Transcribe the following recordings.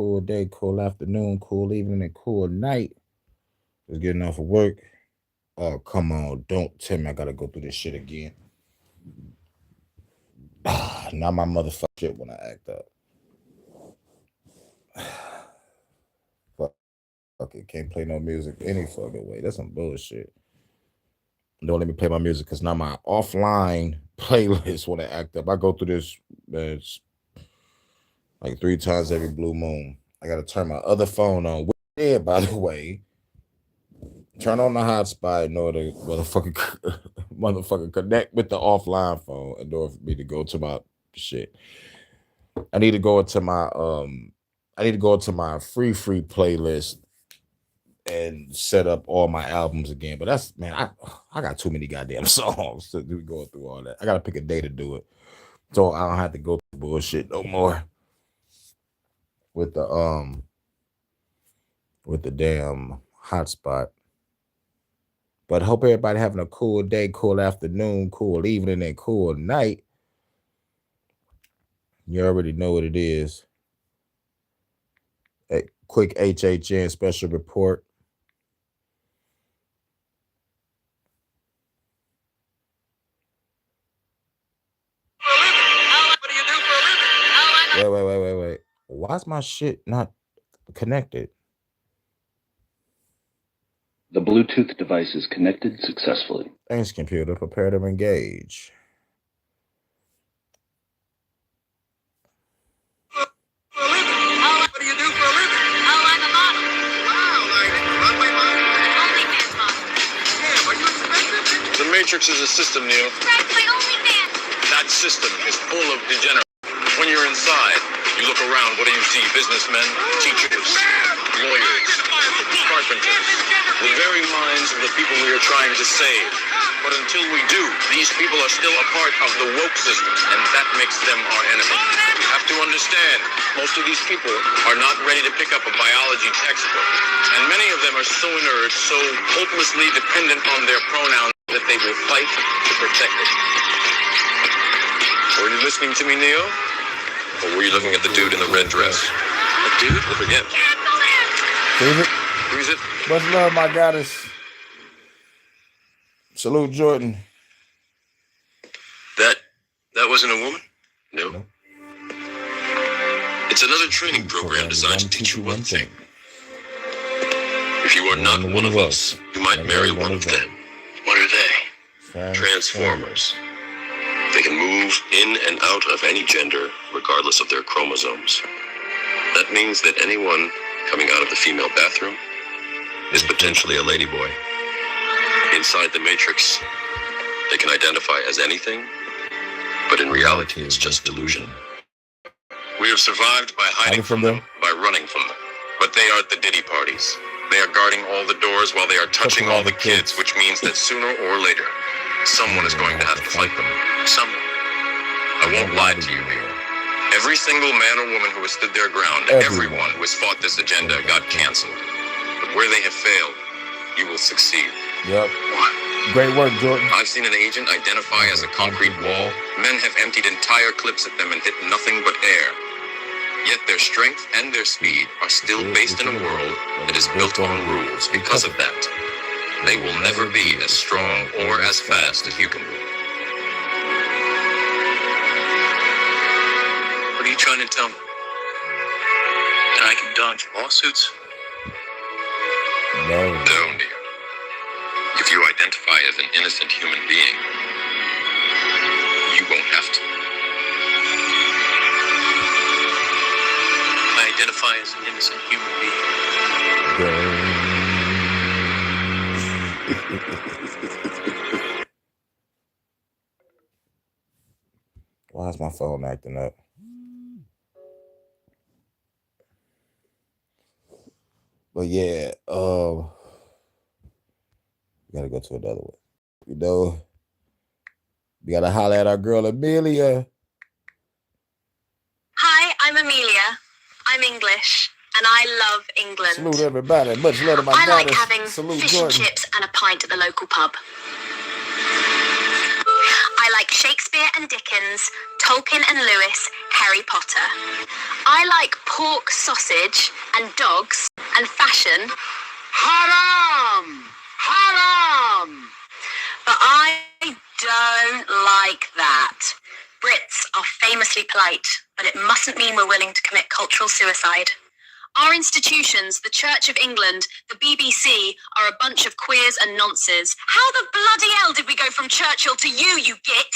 cool day, cool afternoon, cool evening, and cool night. Just getting off of work. Oh, come on. Don't tell me I gotta go through this shit again. Now my motherfucker shit when I act up. Fuck it. Can't play no music any fucking way. That's some bullshit. Don't let me play my music because now my offline playlist when I act up. I go through this like 3 times every blue moon. I gotta turn my other phone on. Yeah, by the way. Turn on the hotspot in order to motherfucker connect with the offline phone in order for me to go to my shit. I need to go into my free playlist and set up all my albums again. But that's, man, I got too many goddamn songs to do going through all that. I gotta pick a day to do it. So I don't have to go through bullshit no more with the damn hotspot. But hope everybody having a cool day, cool afternoon, cool evening, and cool night. You already know what it is. A quick HHN special report. Wait. Why's my shit not connected? The Bluetooth device is connected successfully. Thanks, computer. Prepare to engage. What do you do for a living? Oh, I'm a model. Wow, like runway model? OnlyFans model. Damn, are you expensive? The Matrix is a system, Neil. That's my OnlyFans. That system is full of degenerates. When you're inside, you look around, what do you see? Businessmen, teachers, lawyers, carpenters, the very minds of the people we are trying to save. But until we do, these people are still a part of the woke system, and that makes them our enemy. You have to understand, most of these people are not ready to pick up a biology textbook, and many of them are so inert, so hopelessly dependent on their pronouns that they will fight to protect it. Were you listening to me, Neo? Or were you looking at the dude in the red dress? A dude? Forget. Who's it? Much love, my goddess. Salute, Jordan. That wasn't a woman? No. It's another training program designed to teach you one thing. If you are not one of us, you might marry one of them. What are they? Transformers. They can move in and out of any gender, regardless of their chromosomes. That means that anyone coming out of the female bathroom is potentially a ladyboy. Inside the Matrix, they can identify as anything, but in reality, it's just delusion. We have survived by hiding from them, by running from them. But they are at the Diddy parties. They are guarding all the doors while they are touching all the kids, which means that sooner or later, someone is going to have to fight them. Someone. I won't lie to you, Neil. Every single man or woman who has stood their ground, everyone who has fought this agenda got canceled. But where they have failed, you will succeed. Yep. What? Great work, Jordan. I've seen an agent identify as a concrete wall. Men have emptied entire clips at them and hit nothing but air. Yet their strength and their speed are still based in a world that is built on rules. Because of that, they will never be as strong or as fast as you can be. What are you trying to tell me? That I can dodge lawsuits? No. No, dear. If you identify as an innocent human being, you won't have to. I identify as an innocent human being. Why is my phone acting up? But yeah, we gotta go to another one. You know, we gotta holler at our girl Amelia. Hi, I'm Amelia. I'm English, and I love England. Salute everybody. Much love to my I goddess. like having Salute fish Jordan. and chips and a pint at the local pub. I like Shakespeare and Dickens, Tolkien and Lewis, Harry Potter. I like pork sausage and dogs and fashion. Haram! Haram! But I don't like that. Brits are famously polite, but it mustn't mean we're willing to commit cultural suicide. Our institutions, the Church of England, the BBC, are a bunch of queers and nonces. How the bloody hell did we go from Churchill to you git?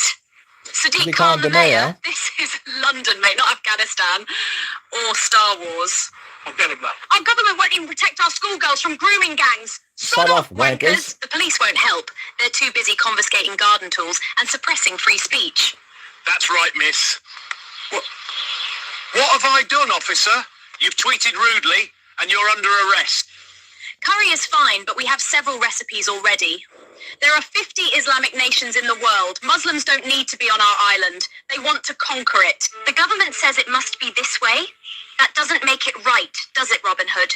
Sadiq Khan, the mayor? This is London, mate, not Afghanistan. Or Star Wars. I'll get him, love. Our government won't even protect our schoolgirls from grooming gangs. Sod off, wankers. The police won't help. They're too busy confiscating garden tools and suppressing free speech. That's right, miss. What have I done, officer? You've tweeted rudely, and you're under arrest. Curry is fine, but we have several recipes already. There are 50 Islamic nations in the world. Muslims don't need to be on our island. They want to conquer it. The government says it must be this way. That doesn't make it right, does it, Robin Hood?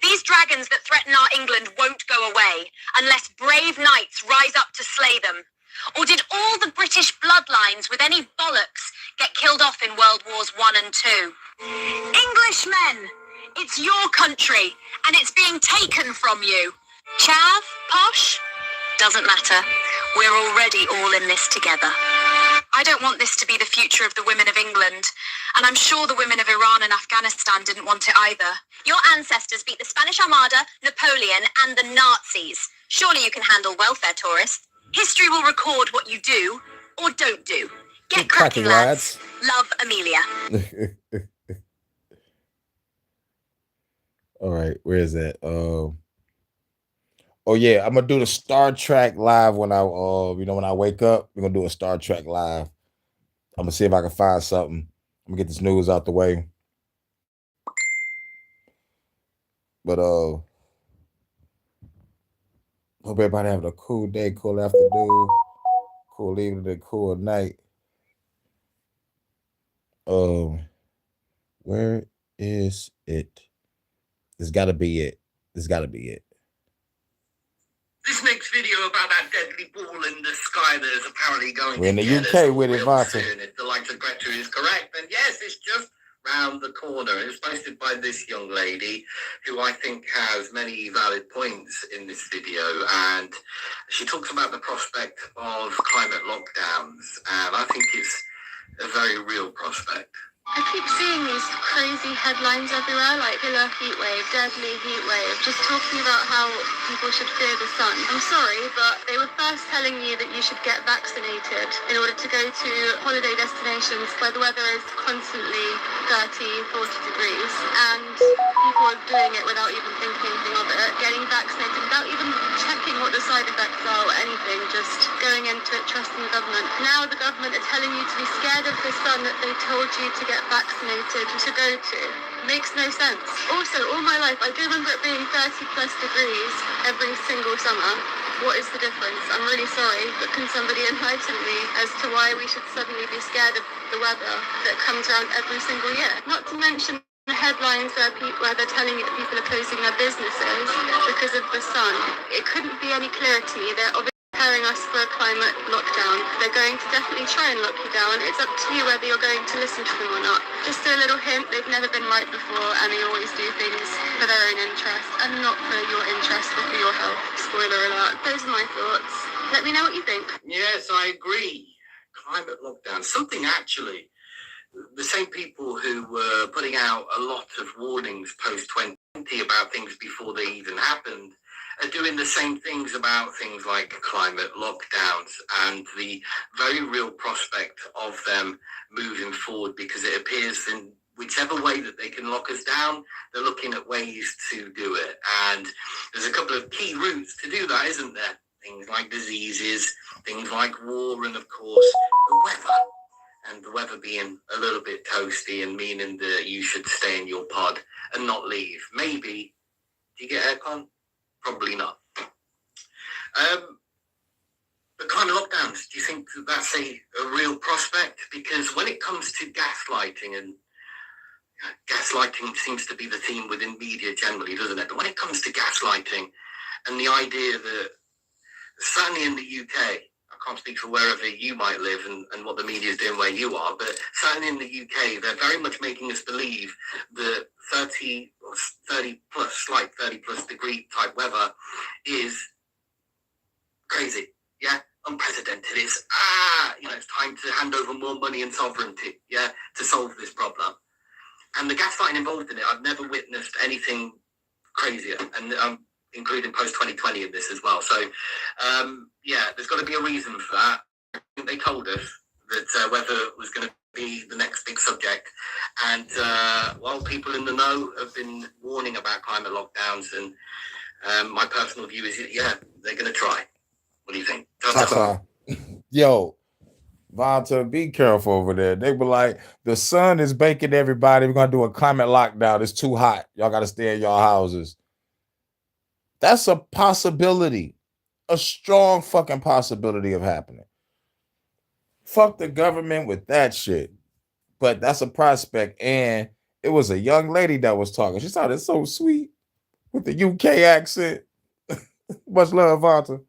These dragons that threaten our England won't go away unless brave knights rise up to slay them. Or did all the British bloodlines with any bollocks get killed off in World Wars I and II? Englishmen! It's your country, and it's being taken from you. Chav? Posh? Doesn't matter. We're already all in this together. I don't want this to be the future of the women of England, and I'm sure the women of Iran and Afghanistan didn't want it either. Your ancestors beat the Spanish Armada, Napoleon, and the Nazis. Surely you can handle welfare tourists. History will record what you do or don't do. Get cracking, lads. Love, Amelia. All right, where is that? Oh yeah, I'm gonna do the Star Trek live when I when I wake up. We're gonna do a Star Trek live. I'm gonna see if I can find something. I'm gonna get this news out the way. But hope everybody having a cool day, cool afternoon, cool evening, cool night. Where is it? This gotta be it. This gotta be it. This next video about that deadly ball in the sky that is apparently going We're in to the get UK us with it, real Vata. soon. If the likes of Greta is correct, then yes, it's just round the corner. It was posted by this young lady who I think has many valid points in this video, and she talks about the prospect of climate lockdowns, and I think it's a very real prospect. I keep seeing these crazy headlines everywhere, like killer heat wave, deadly heat wave, just talking about how people should fear the sun. I'm sorry, but they were first telling you that you should get vaccinated in order to go to holiday destinations where the weather is constantly 30, 40 degrees, and people are doing it without even thinking anything of it, getting vaccinated without even checking what the side effects are or anything, just going into it trusting the government. Now the government are telling you to be scared of the sun that they told you to get vaccinated to go to. Makes no sense. Also, all my life, I do remember it being 30 plus degrees every single summer. What is the difference? I'm really sorry, but can somebody enlighten me as to why we should suddenly be scared of the weather that comes around every single year? Not to mention the headlines where they're telling you that people are closing their businesses because of the sun. It couldn't be any clearer to me. They're obviously preparing us for a climate lockdown. They're going to definitely try and lock you down. It's up to you whether you're going to listen to them or not. Just a little hint, they've never been right before, and they always do things for their own interest and not for your interest or for your health. Spoiler alert. Those are my thoughts. Let me know what you think. Yes, I agree. Climate lockdown. Something actually. The same people who were putting out a lot of warnings post-2020 about things before they even happened are doing the same things about things like climate lockdowns and the very real prospect of them moving forward, because it appears in whichever way that they can lock us down, they're looking at ways to do it. And there's a couple of key routes to do that, isn't there? Things like diseases, things like war, and of course, the weather. And the weather being a little bit toasty and meaning that you should stay in your pod and not leave. Maybe. Do you get aircon? Probably not. But kind of lockdowns, do you think that that's a real prospect? Because when it comes to gaslighting, and gaslighting seems to be the theme within media generally, doesn't it? But when it comes to gaslighting and the idea that, certainly in the UK, I can't speak for wherever you might live and what the media is doing where you are, but certainly in the UK, they're very much making us believe that 30 or 30 plus, slight 30 plus degree type weather is crazy. Yeah, unprecedented. It's it's time to hand over more money and sovereignty. Yeah, to solve this problem. And the gaslighting involved in it, I've never witnessed anything crazier, and including post 2020 in this as well. So, there's got to be a reason for that. They told us that weather was going to be the next big subject, and while people in the know have been warning about climate lockdowns, and my personal view is, they're going to try. What do you think? Yo, Vonta, be careful over there. They were like, the sun is baking everybody. We're going to do a climate lockdown. It's too hot. Y'all got to stay in your houses. That's a possibility. A strong fucking possibility of happening. Fuck the government with that shit. But that's a prospect. And it was a young lady that was talking. She sounded so sweet with the UK accent. Much love, Vonta.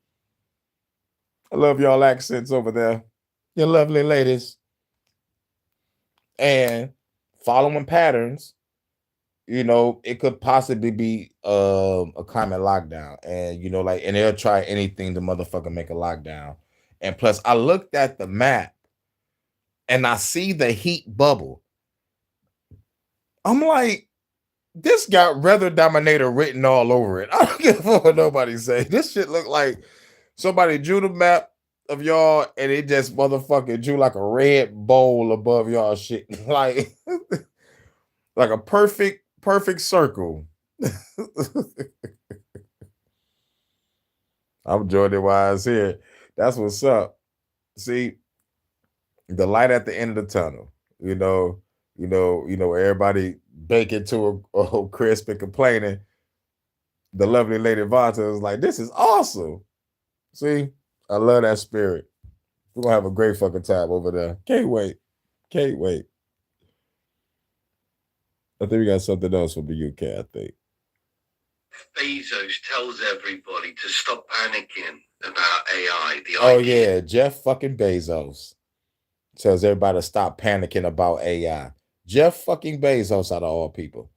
I love y'all accents over there. You're lovely ladies. And following patterns, it could possibly be a climate lockdown. And, and they'll try anything to motherfucker make a lockdown. And plus, I looked at the map and I see the heat bubble. I'm like, this got Weather Dominator written all over it. I don't give a fuck what nobody say. This shit look like somebody drew the map of y'all and it just motherfucking drew like a red bowl above y'all shit. like a perfect circle. I'm Jordan Wise here. That's what's up. See, the light at the end of the tunnel. Everybody baking to a crisp and complaining. The lovely lady Vonta is like, this is awesome. See, I love that spirit. We're gonna have a great fucking time over there. Can't wait. I think we got something else from the UK, I think. Bezos tells everybody to stop panicking about AI. Yeah, Jeff fucking Bezos tells everybody to stop panicking about AI. Jeff fucking Bezos out of all people.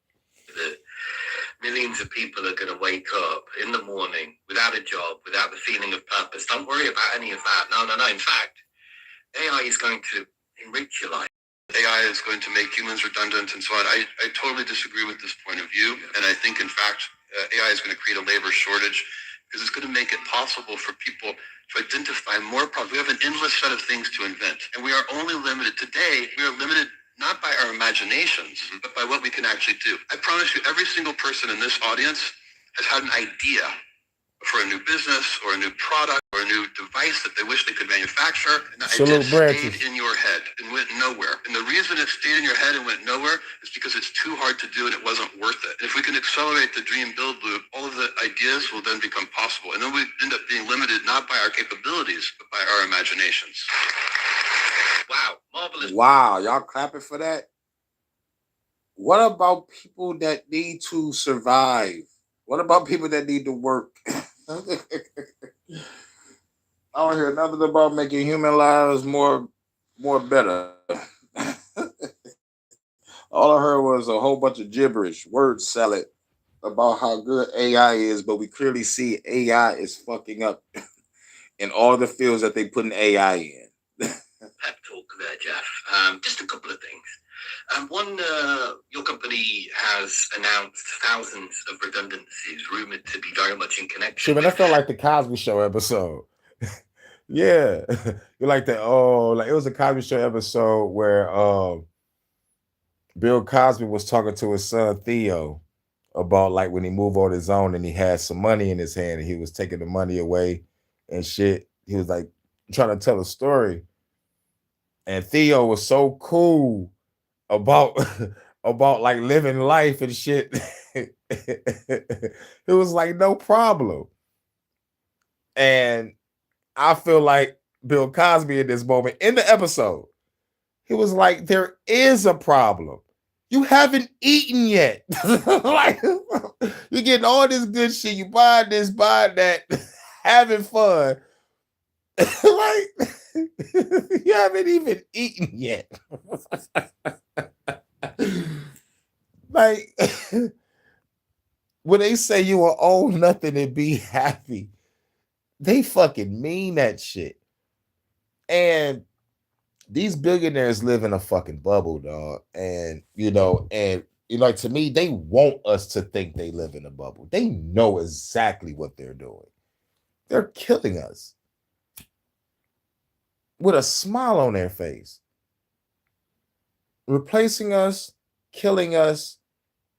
Millions of people are going to wake up in the morning without a job, without the feeling of purpose. Don't worry about any of that. No. In fact, AI is going to enrich your life. AI is going to make humans redundant and so on. I totally disagree with this point of view. And I think, in fact, AI is going to create a labor shortage because it's going to make it possible for people to identify more problems. We have an endless set of things to invent. And we are only limited today. We are limited not by our imaginations, but by what we can actually do. I promise you, every single person in this audience has had an idea for a new business or a new product or a new device that they wish they could manufacture. And the idea stayed in your head and went nowhere. And the reason it stayed in your head and went nowhere is because it's too hard to do and it wasn't worth it. And if we can accelerate the dream build loop, all of the ideas will then become possible. And then we end up being limited not by our capabilities, but by our imaginations. Wow, marvelous. Wow, y'all clapping for that? What about people that need to survive? What about people that need to work? I don't hear nothing about making human lives more better. All I heard was a whole bunch of gibberish, word salad about how good AI is, but we clearly see AI is fucking up in all the fields that they put in AI in. Pep talk there, Jeff. Just a couple of things. One, your company has announced thousands of redundancies rumored to be very much in connection. Shit, man, that felt like the Cosby Show episode. Yeah, you like that? Oh, like it was a Cosby Show episode where Bill Cosby was talking to his son Theo about like when he moved on his own and he had some money in his hand and he was taking the money away and shit. He was like trying to tell a story, and Theo was so cool about like living life and shit. It was like no problem. And I feel like Bill Cosby in this moment in the episode, he was like, there is a problem. You haven't eaten yet. Like you're getting all this good shit. You buying this, buying that, having fun. Like, you haven't even eaten yet. Like, when they say you will own nothing and be happy, they fucking mean that shit. And these billionaires live in a fucking bubble, dog. And like, to me, they want us to think they live in a bubble. They know exactly what they're doing. They're killing us with a smile on their face, replacing us, killing us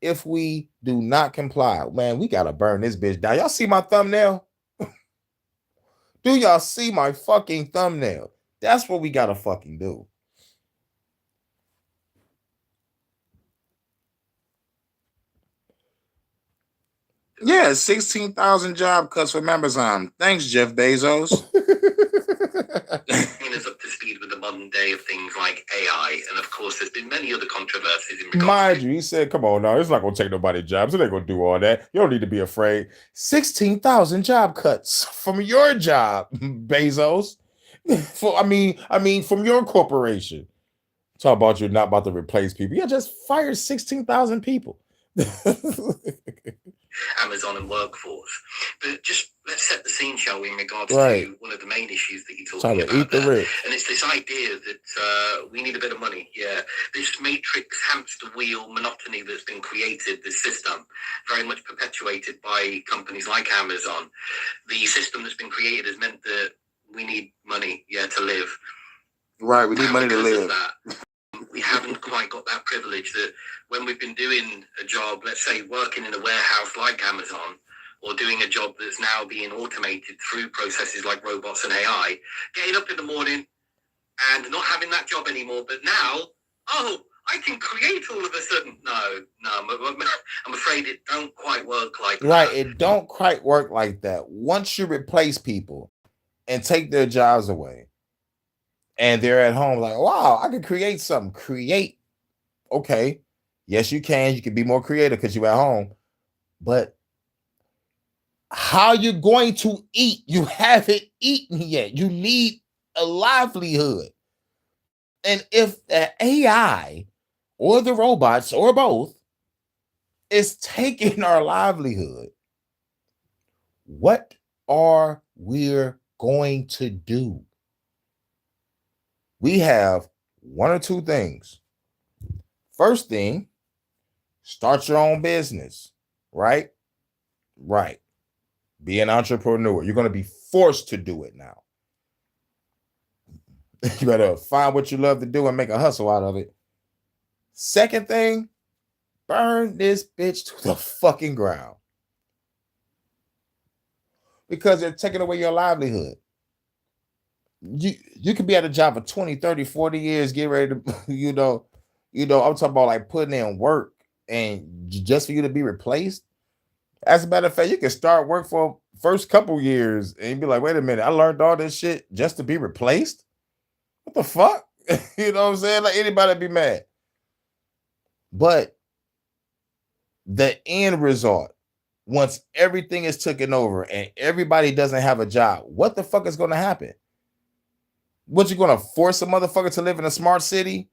if we do not comply. Man, we gotta burn this bitch down. Y'all see my thumbnail? Do y'all see my fucking thumbnail? That's what we gotta fucking do. Yeah, 16,000 job cuts from Amazon. Thanks, Jeff Bezos. Us up to speed with the modern day of things like AI, and of course, there's been many other controversies in regards Mind to. you, he said, "Come on now, it's not gonna take nobody's jobs. So they're gonna do all that. You don't need to be afraid." 16,000 job cuts from your job, Bezos. From your corporation. Talk about you're not about to replace people. You just fired 16,000 people. Amazon and workforce. But just let's set the scene, shall we, in regards Right. to one of the main issues that you're Trying talking to eat about the there. rich. And it's this idea that we need a bit of money. Yeah. This matrix hamster wheel monotony that's been created, this system, very much perpetuated by companies like Amazon. The system that's been created has meant that we need money, to live. Right, we need money to live. We haven't quite got that privilege that when we've been doing a job, let's say working in a warehouse like Amazon, or doing a job that's now being automated through processes like robots and AI, getting up in the morning and not having that job anymore. But now, I can create all of a sudden. No, I'm afraid it don't quite work like that. Right, it don't quite work like that. Once you replace people and take their jobs away, and they're at home like, wow, I can create something. Create. Okay. Yes, you can. You can be more creative because you're at home. But how you going to eat? You haven't eaten yet. You need a livelihood. And if the AI or the robots or both is taking our livelihood, what are we going to do? We have one or two things. First thing, start your own business, right? Right. Be an entrepreneur. You're going to be forced to do it now. You better find what you love to do and make a hustle out of it. Second thing, burn this bitch to the fucking ground. Because they're taking away your livelihood. You could be at a job for 20, 30, 40 years, get ready to, I'm talking about like putting in work and just for you to be replaced. As a matter of fact, you can start work for first couple years and be like, wait a minute, I learned all this shit just to be replaced? What the fuck? You know what I'm saying? Like, anybody be mad. But the end result, once everything is taken over and everybody doesn't have a job, what the fuck is going to happen? What, you going to force a motherfucker to live in a smart city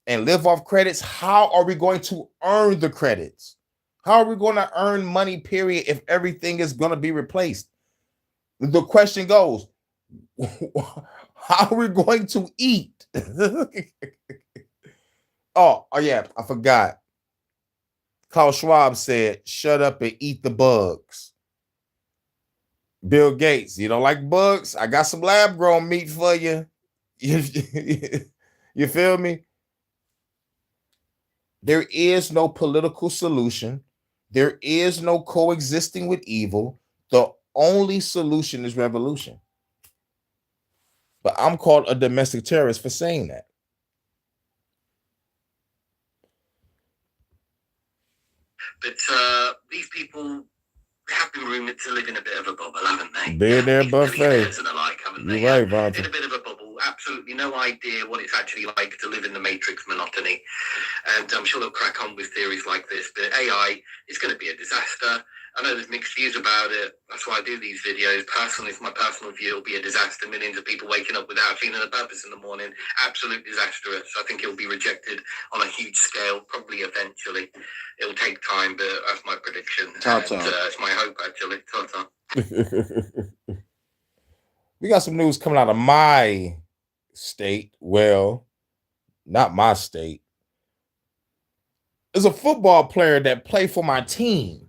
and live off credits? How are we going to earn the credits? How are we going to earn money, period, if everything is going to be replaced? The question goes, how are we going to eat? Oh, yeah, I forgot. Klaus Schwab said, shut up and eat the bugs. Bill Gates, you don't like bugs? I got some lab-grown meat for you. You feel me? There is no political solution. There is no coexisting with evil. The only solution is revolution. But I'm called a domestic terrorist for saying that. But these people have been rumored to live in a bit of a bubble, haven't they? Billionaire buffet. And the like, haven't they? You're right, Vontae. In a bit of a bubble, absolutely no idea what it's actually like to live in the matrix monotony. And I'm sure they'll crack on with theories like this. But AI is going to be a disaster. I know there's mixed views about it. That's why I do these videos. Personally, from my personal view, it'll be a disaster. Millions of people waking up without feeling a purpose in the morning. Absolute disastrous. I think it'll be rejected on a huge scale, probably eventually. It'll take time, but that's my prediction. It's my hope, actually. We got some news coming out of my state. Well, not my state. There's a football player that played for my team,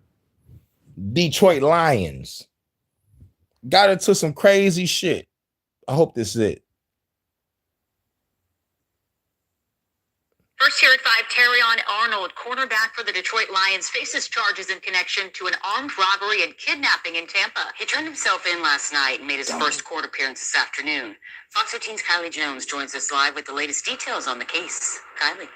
Detroit Lions. Got into some crazy shit. I hope this is it. First here at 5, Terrion Arnold, cornerback for the Detroit Lions, faces charges in connection to an armed robbery and kidnapping in Tampa. He turned himself in last night and made his first court appearance this afternoon. Fox 13's Kylie Jones joins us live with the latest details on the case. Kylie.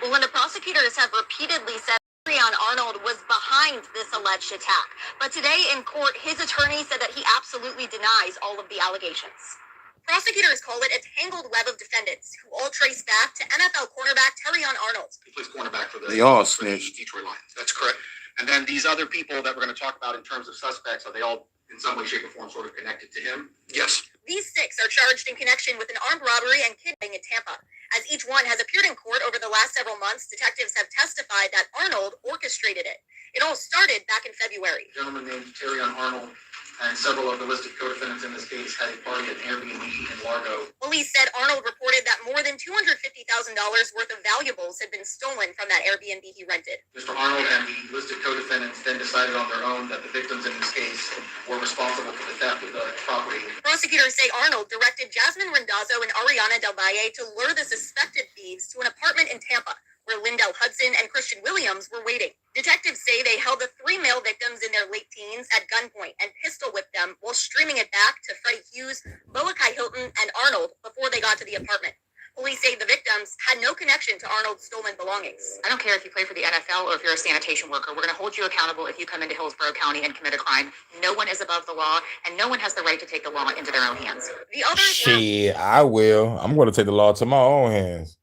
Well, Linda, prosecutors have repeatedly said Terrion Arnold was behind this alleged attack. But today in court, his attorney said that he absolutely denies all of the allegations. Prosecutors call it a tangled web of defendants who all trace back to NFL cornerback Terrion Arnold. He plays cornerback for the Detroit Lions. That's correct. And then these other people that we're going to talk about in terms of suspects, are they all in some way, shape, or form sort of connected to him? Yes. These 6 are charged in connection with an armed robbery and kidnapping in Tampa. As each one has appeared in court over the last several months, detectives have testified that Arnold orchestrated it. It all started back in February. A gentleman named Terrion Arnold and several of the listed co-defendants in this case had a party at an Airbnb in Largo. Police said Arnold reported that more than $250,000 worth of valuables had been stolen from that Airbnb he rented. Mr. Arnold and the listed co-defendants then decided on their own that the victims in this case were responsible for the theft of the property. Prosecutors say Arnold directed Jasmine Randazzo and Ariana Del Valle to lure the suspected thieves to an apartment in Tampa, where Lindell Hudson and Christian Williams were waiting. Detectives say they held the 3 male victims in their late teens at gunpoint and pistol whipped them while streaming it back to Freddie Hughes, Boakai Hilton, and Arnold before they got to the apartment. Police say the victims had no connection to Arnold's stolen belongings. I don't care if you play for the NFL or if you're a sanitation worker. We're going to hold you accountable if you come into Hillsborough County and commit a crime. No one is above the law, and no one has the right to take the law into their own hands. The others Shit, I will. I'm going to take the law to my own hands.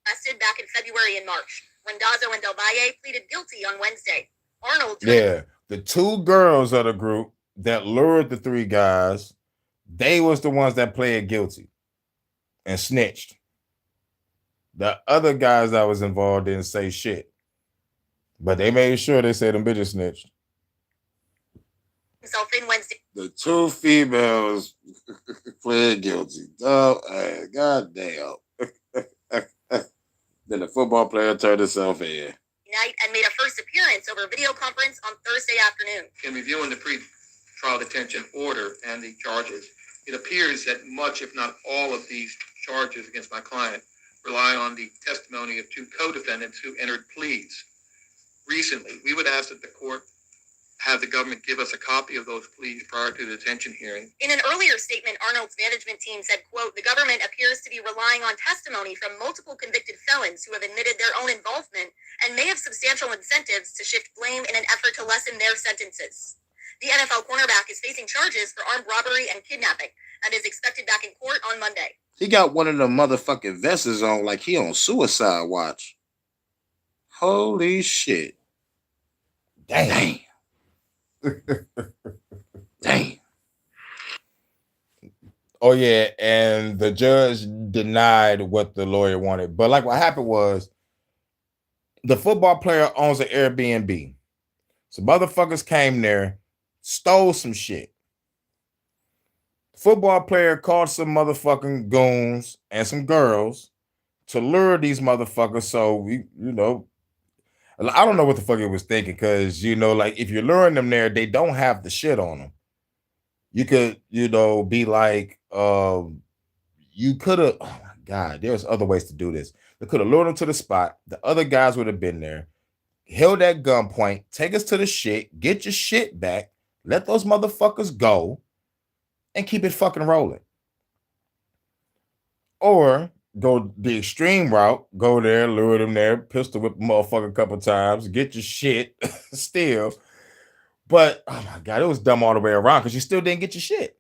Arrested back in February and March. Randazzo and Del Valle pleaded guilty on Wednesday. Arnold. Yeah, the 2 girls of the group that lured the 3 guys, they was the ones that pled guilty and snitched. The other guys that was involved didn't say shit, but they made sure they said them bitches snitched. Himself in Wednesday. The 2 females pled guilty. Oh, God damn. Then the football player turned himself in. Night and made a first appearance over video conference on Thursday afternoon. In reviewing the pre-trial detention order and the charges, it appears that much, if not all, of these charges against my client rely on the testimony of 2 co-defendants who entered pleas recently. We would ask that the court have the government give us a copy of those pleas prior to the detention hearing. In an earlier statement, Arnold's management team said, quote, the government appears to be relying on testimony from multiple convicted felons who have admitted their own involvement and may have substantial incentives to shift blame in an effort to lessen their sentences. The NFL cornerback is facing charges for armed robbery and kidnapping and is expected back in court on Monday. He got one of the motherfucking vests on like he on suicide watch. Holy shit. Damn. Damn. Oh, yeah. And the judge denied what the lawyer wanted. But like what happened was the football player owns an Airbnb. So motherfuckers came there, stole some shit. Football player called some motherfucking goons and some girls to lure these motherfuckers. So we, I don't know what the fuck it was thinking, because like if you're luring them there, they don't have the shit on them. You could, be like, you could have. Oh my God, there's other ways to do this. They could have lured them to the spot. The other guys would have been there, held at gunpoint, take us to the shit, get your shit back, let those motherfuckers go, and keep it fucking rolling. Or go the extreme route, go there, lure them there, pistol whip a motherfucker a couple times, get your shit still. But, oh my God, it was dumb all the way around because you still didn't get your shit.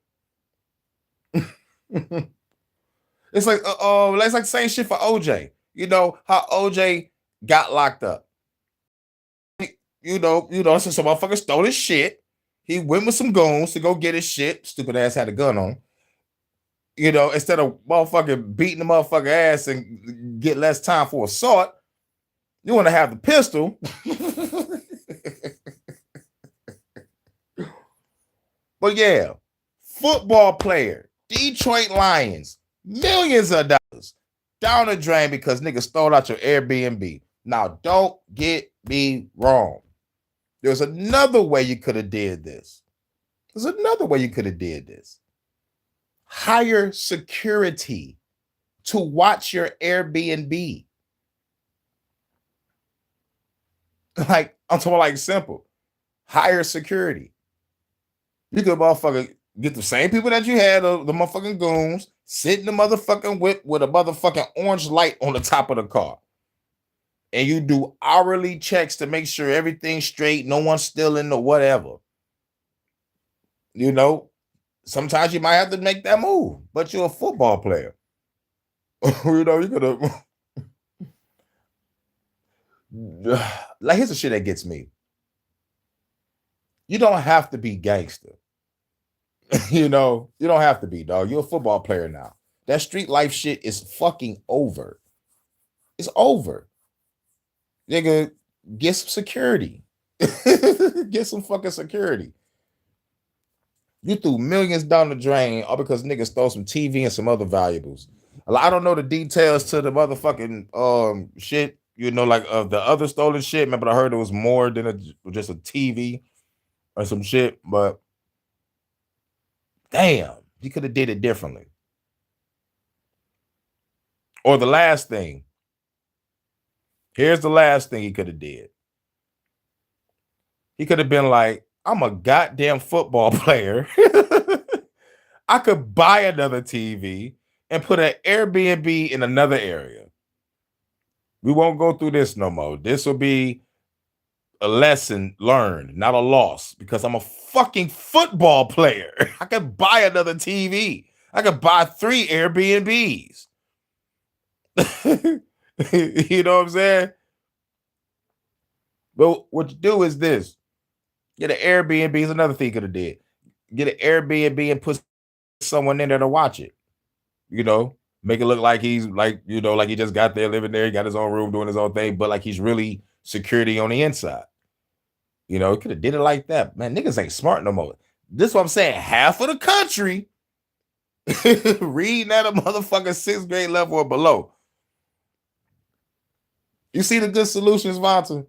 It's like, it's like the same shit for OJ. You know how OJ got locked up. so some motherfucker stole his shit. He went with some goons to go get his shit. Stupid ass had a gun on. Instead of motherfucking beating the motherfucker ass and get less time for assault, you want to have the pistol. But yeah, football player, Detroit Lions, millions of dollars down the drain because niggas stole out your Airbnb. Now, don't get me wrong. There's another way you could have did this. Hire security to watch your Airbnb. Like, I'm talking like simple. Hire security. You could motherfucker get the same people that you had, the motherfucking goons, sit in the motherfucking whip with a motherfucking orange light on the top of the car. And you do hourly checks to make sure everything's straight, no one's stealing or whatever. Sometimes you might have to make that move, but you're a football player. You could have. Like, here's the shit that gets me. You don't have to be gangster. You don't have to be, dog. You're a football player now. That street life shit is fucking over. It's over. Nigga, get some security. Get some fucking security. You threw millions down the drain all because niggas stole some TV and some other valuables. I don't know the details to the motherfucking shit, like of the other stolen shit. Remember, I heard it was more than just a TV or some shit, but damn, you could have did it differently. Or the last thing. Here's the last thing he could have did. He could have been like, I'm a goddamn football player. I could buy another TV and put an Airbnb in another area. We won't go through this no more. This will be a lesson learned, not a loss, because I'm a fucking football player. I could buy another TV. I could buy 3 Airbnbs. You know what I'm saying? But what you do is this. Get an Airbnb is another thing you could have did. Get an Airbnb and put someone in there to watch it. Make it look like he's like he just got there living there. He got his own room doing his own thing, but like he's really security on the inside. He could have did it like that. Man, niggas ain't smart no more. This is what I'm saying. Half of the country reading at a motherfucking 6th grade level or below. You see the good solutions, Vonta?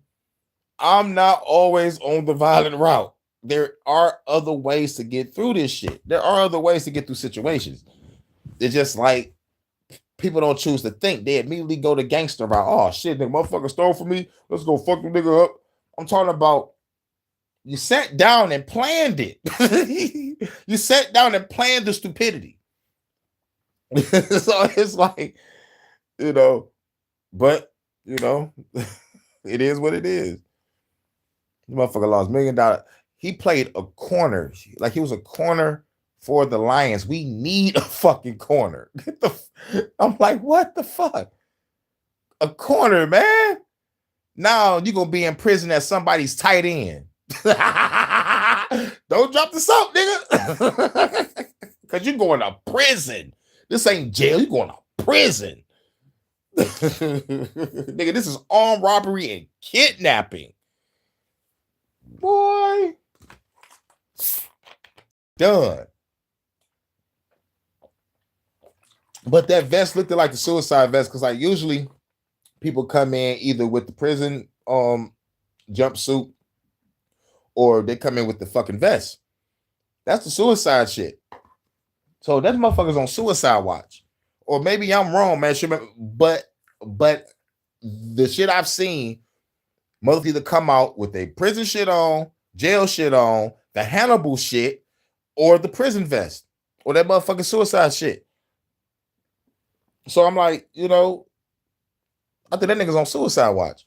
I'm not always on the violent route. There are other ways to get through this shit. There are other ways to get through situations. It's just like people don't choose to think. They immediately go to gangster route. Oh shit, the motherfucker stole from me. Let's go fuck the nigga up. I'm talking about you sat down and planned it. You sat down and planned the stupidity. So it's like, but it is what it is. The motherfucker lost $1 million. He played a corner, like he was a corner for the Lions. We need a fucking corner. I'm like, what the fuck? A corner, man. Now you're gonna be in prison as somebody's tight end. Don't drop the soap, nigga. Because you're going to prison. This ain't jail. You're going to prison. Nigga, this is armed robbery and kidnapping. Boy. Done. But that vest looked like the suicide vest because like usually people come in either with the prison jumpsuit or they come in with the fucking vest. That's the suicide shit. So that motherfucker's on suicide watch. Or maybe I'm wrong, man. But the shit I've seen, motherfuckers either come out with a prison shit on, jail shit on, the Hannibal shit, or the prison vest, or that motherfucking suicide shit. So I'm like, I think that nigga's on suicide watch.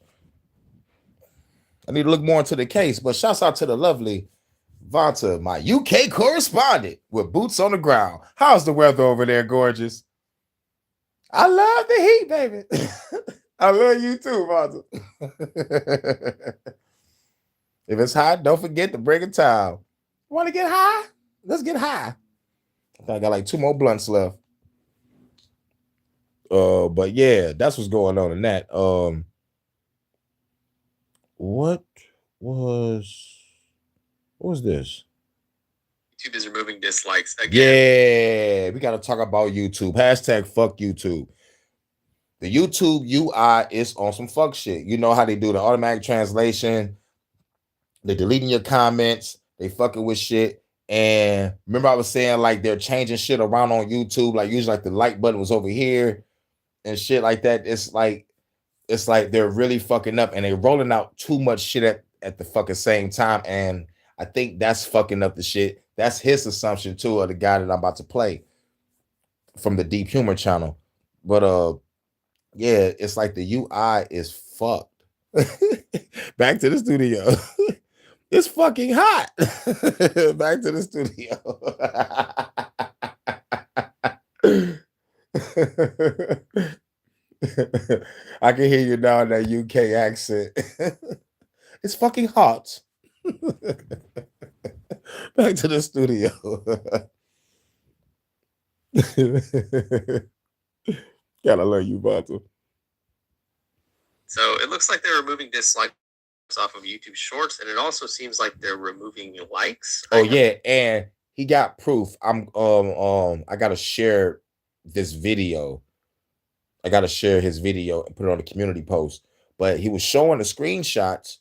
I need to look more into the case, but shouts out to the lovely Vonta, my UK correspondent with boots on the ground. How's the weather over there, gorgeous? I love the heat, baby. I love you too, Vonta. If it's hot, don't forget to bring a towel. Want to get high? Let's get high. I got like 2 more blunts left. But yeah, that's what's going on in that. What was this? YouTube is removing dislikes again. Yeah, we gotta talk about YouTube. Hashtag fuck YouTube. The YouTube UI is on some fuck shit. You know how they do the automatic translation, they deleting your comments, they fucking with shit. And remember, I was saying like they're changing shit around on YouTube. Like usually, like the like button was over here and shit like that. It's like they're really fucking up and they're rolling out too much shit at the fucking same time. And I think that's fucking up the shit. That's his assumption too, of the guy that I'm about to play from the Deep Humor channel. But yeah, it's like the UI is fucked. Back to the studio. It's fucking hot. Back to the studio. I can hear you now in that UK accent. It's fucking hot. Back to the studio. Gotta love you, Bato. So it looks like they're removing dislikes off of YouTube Shorts, and it also seems like they're removing likes. Oh yeah, and he got proof. I gotta share this video. I gotta share his video and put it on the community post. But he was showing the screenshots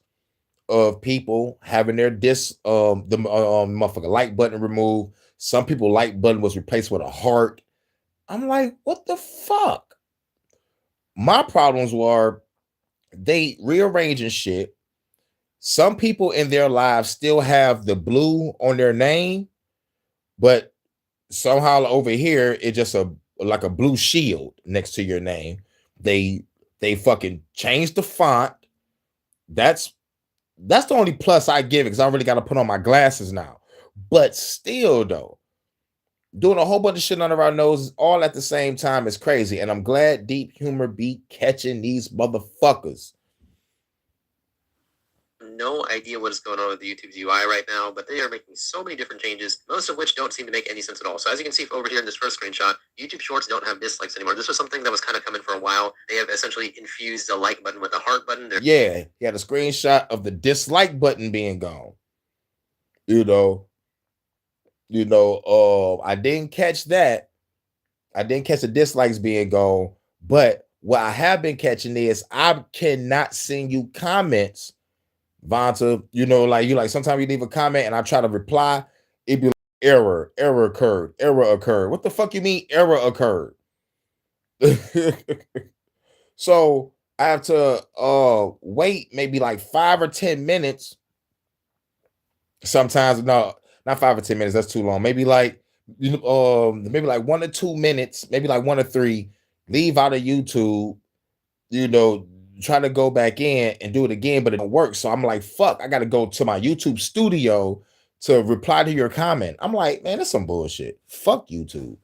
of people having their motherfucker like button removed. Some people like button was replaced with a heart. I'm like, what the fuck? My problems were they rearranging shit. Some people in their lives still have the blue on their name, but somehow over here it's just like a blue shield next to your name. They fucking changed the font. That's the only plus I give it because I really got to put on my glasses now. But still, though, doing a whole bunch of shit under our noses all at the same time is crazy. And I'm glad Deep Humor be catching these motherfuckers. No idea what is going on with the YouTube's UI right now, but they are making so many different changes, most of which don't seem to make any sense at all. So as you can see over here in this first screenshot, YouTube Shorts don't have dislikes anymore. This was something that was kind of coming for a while. They have essentially infused the like button with a heart button. Yeah, he had a screenshot of the dislike button being gone. I didn't catch that. I didn't catch the dislikes being gone, but what I have been catching is I cannot send you comments, Vonta. Like sometimes you leave a comment and I try to reply, it'd be like error occurred. What the fuck you mean error occurred? So I have to wait maybe like 5 or 10 minutes. Sometimes no, not 5 or 10 minutes, that's too long. Maybe like maybe like 1 or 2 minutes, maybe like 1 or 3, leave out of YouTube, try to go back in and do it again, but it don't work. So I'm like, fuck, I gotta go to my YouTube studio to reply to your comment. I'm like, man, that's some bullshit. Fuck YouTube.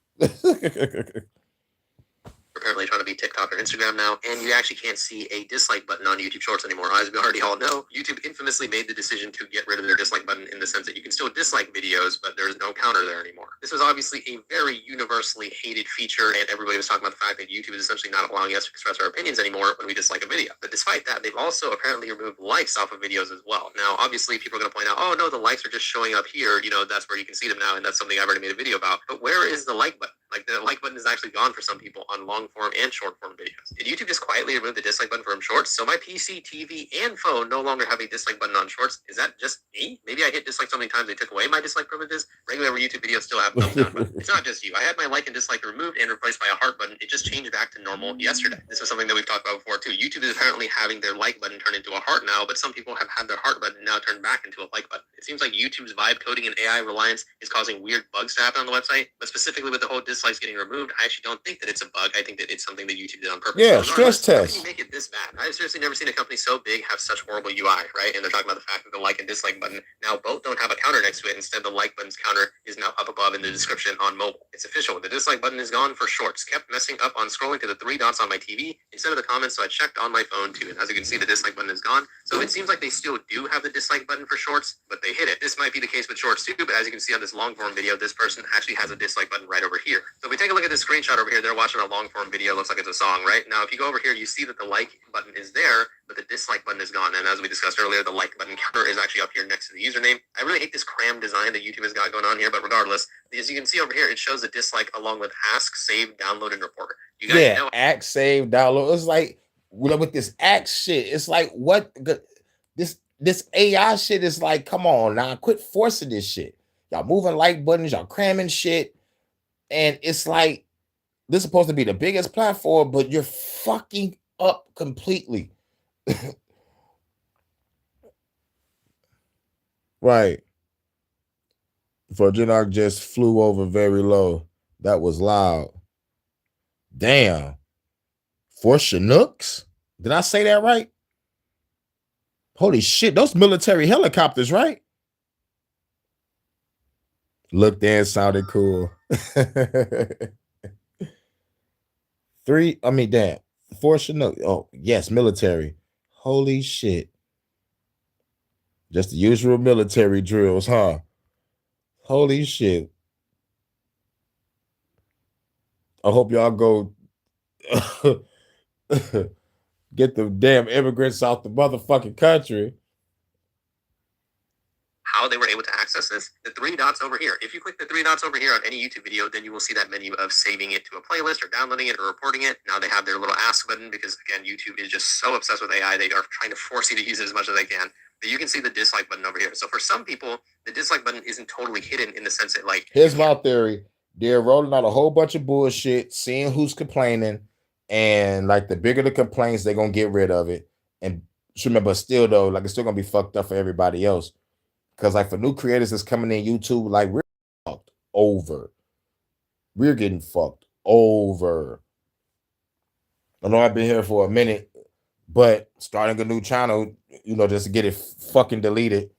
Apparently trying to be TikTok or Instagram now, and you actually can't see a dislike button on YouTube Shorts anymore. As we already all know, YouTube infamously made the decision to get rid of their dislike button in the sense that you can still dislike videos, but there's no counter there anymore. This was obviously a very universally hated feature, and everybody was talking about the fact that YouTube is essentially not allowing us to express our opinions anymore when we dislike a video. But despite that, they've also apparently removed likes off of videos as well. Now, obviously, people are going to point out, oh no, the likes are just showing up here. That's where you can see them now, and that's something I've already made a video about. But where is the like button? Like, the like button is actually gone for some people on long form and short form videos. Did YouTube just quietly remove the dislike button from Shorts? So my PC, TV, and phone no longer have a dislike button on Shorts. Is that just me? Maybe I hit dislike so many times they took away my dislike privileges. Regular YouTube videos still have thumbs down button. It's not just you. I had my like and dislike removed and replaced by a heart button. It just changed back to normal yesterday. This was something that we've talked about before too. YouTube is apparently having their like button turn into a heart now, but some people have had their heart button now turned back into a like button. It seems like YouTube's vibe coding and AI reliance is causing weird bugs to happen on the website, but specifically with the whole dislikes getting removed, I actually don't think that it's a bug. I think that it's something that YouTube did on purpose. Yeah, So stress how can you test. make it this bad? I've seriously never seen a company so big have such horrible UI, right? And they're talking about the fact that the like and dislike button now both don't have a counter next to it. Instead, the like button's counter is now up above in the description on mobile. It's official. The dislike button is gone for shorts. Kept messing up on scrolling to the 3 dots on my TV instead of the comments, so I checked on my phone too. And as you can see, the dislike button is gone. So it seems like they still do have the dislike button for shorts, but they hit it. This might be the case with shorts too, but as you can see on this long form video, this person actually has a dislike button right over here. So if we take a look at this screenshot over here, they're watching a long form video. Looks like it's a song, right? Now, if you go over here, you see that the like button is there, but the dislike button is gone. And as we discussed earlier, the like button counter is actually up here next to the username. I really hate this cram design that YouTube has got going on here, but regardless, as you can see over here, it shows the dislike along with ask, save, download, and report. You guys know act, save, download. It's like with this act shit, it's like what this AI shit is like, come on now, quit forcing this shit. Y'all moving like buttons, y'all cramming shit. And it's like, this is supposed to be the biggest platform, but you're fucking up completely. Right. For Jinock just flew over very low. That was loud. Damn. For Chinooks? Did I say that right? Holy shit, those military helicopters, right? Looked and sounded cool. Damn. For Chinook. Oh, yes, military. Holy shit. Just the usual military drills, huh? Holy shit. I hope y'all go get the damn immigrants out the motherfucking country. How they were able to access this, the 3 dots over here. If you click the 3 dots over here on any YouTube video, then you will see that menu of saving it to a playlist or downloading it or reporting it. Now they have their little ask button because, again, YouTube is just so obsessed with AI. They are trying to force you to use it as much as they can. But you can see the dislike button over here. So for some people, the dislike button isn't totally hidden in the sense that, like... Here's my theory. They're rolling out a whole bunch of bullshit, seeing who's complaining, and like the bigger the complaints, they're going to get rid of it. And remember, still though, like it's still going to be fucked up for everybody else. Because like for new creators that's coming in YouTube, like we're fucked over. We're getting fucked over. I know I've been here for a minute, but starting a new channel, you know, just to get it fucking deleted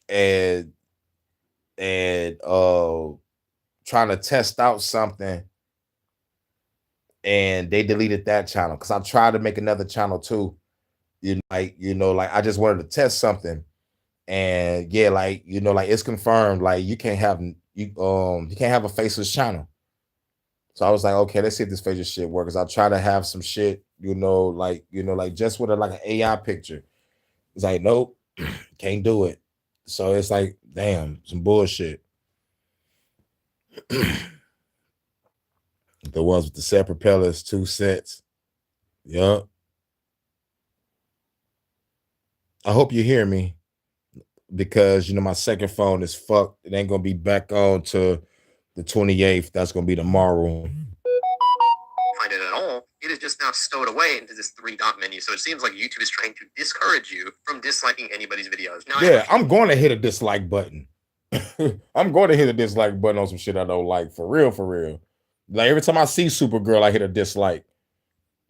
and trying to test out something, and they deleted that channel because I tried to make another channel too. Like I just wanted to test something. And yeah, like like it's confirmed, like you can't have a faceless channel. So I was like, okay, let's see if this faceless shit works. I'll try to have some shit, like just with like an AI picture. It's like, nope, can't do it. So it's like, damn, some bullshit. The ones with the set propellers, 2 sets. Yup. I hope you hear me. Because my second phone is fucked. It ain't gonna be back on to the 28th. That's gonna be tomorrow. Find it at all. It is just now stowed away into this 3-dot menu. So it seems like YouTube is trying to discourage you from disliking anybody's videos. Now, yeah, I'm going to hit a dislike button. I'm going to hit a dislike button on some shit I don't like. For real, for real. Like every time I see Supergirl, I hit a dislike.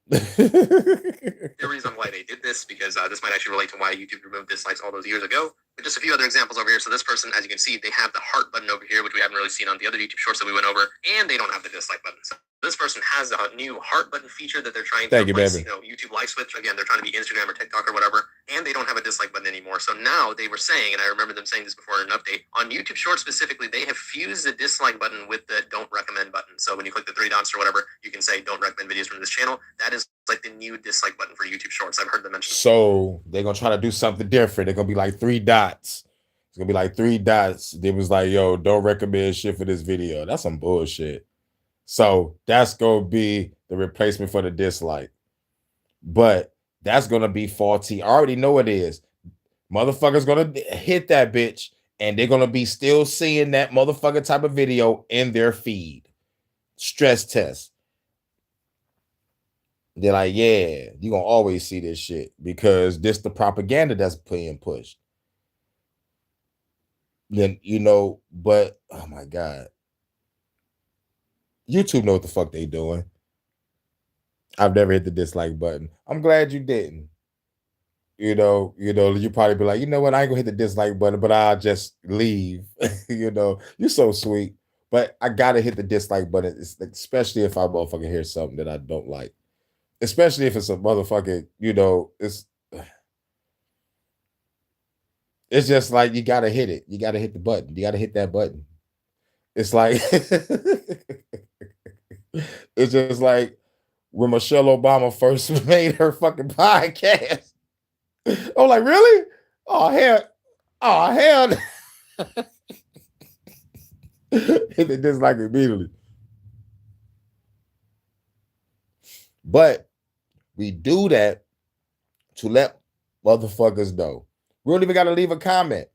The reason why they did this, because this might actually relate to why YouTube removed dislikes all those years ago. But just a few other examples over here. So this person, as you can see, they have the heart button over here, which we haven't really seen on the other YouTube shorts that we went over, and they don't have the dislike button. So this person has a new heart button feature that they're trying to replace, YouTube like switch. Again, they're trying to be Instagram or TikTok or whatever, and they don't have a dislike button anymore. So now they were saying, and I remember them saying this before in an update, on YouTube Shorts specifically, they have fused the dislike button with the don't recommend button. So when you click the 3 dots or whatever, you can say don't recommend videos from this channel. That is like the new dislike button for YouTube Shorts. I've heard them mention. So they're going to try to do something different. They're going to be like 3 dots. It's going to be like 3 dots. They was like, yo, don't recommend shit for this video. That's some bullshit. So that's going to be the replacement for the dislike. But that's going to be faulty. I already know it is. Motherfuckers going to hit that bitch, and they're going to be still seeing that motherfucker type of video in their feed. Stress test. They're like, yeah, you're going to always see this shit because this the propaganda that's being pushed. Then, but, oh my God. YouTube know what the fuck they doing. I've never hit the dislike button. I'm glad you didn't. You probably be like, you know what, I ain't gonna hit the dislike button, but I'll just leave. You're so sweet. But I gotta hit the dislike button, especially if I motherfucking hear something that I don't like. Especially if it's a motherfucking, it's just like you gotta hit it. You gotta hit the button. You gotta hit that button. It's like it's just like when Michelle Obama first made her fucking podcast. I'm like, really? Oh hell. Oh hell. Hit the dislike immediately. But we do that to let motherfuckers know. We don't even got to leave a comment.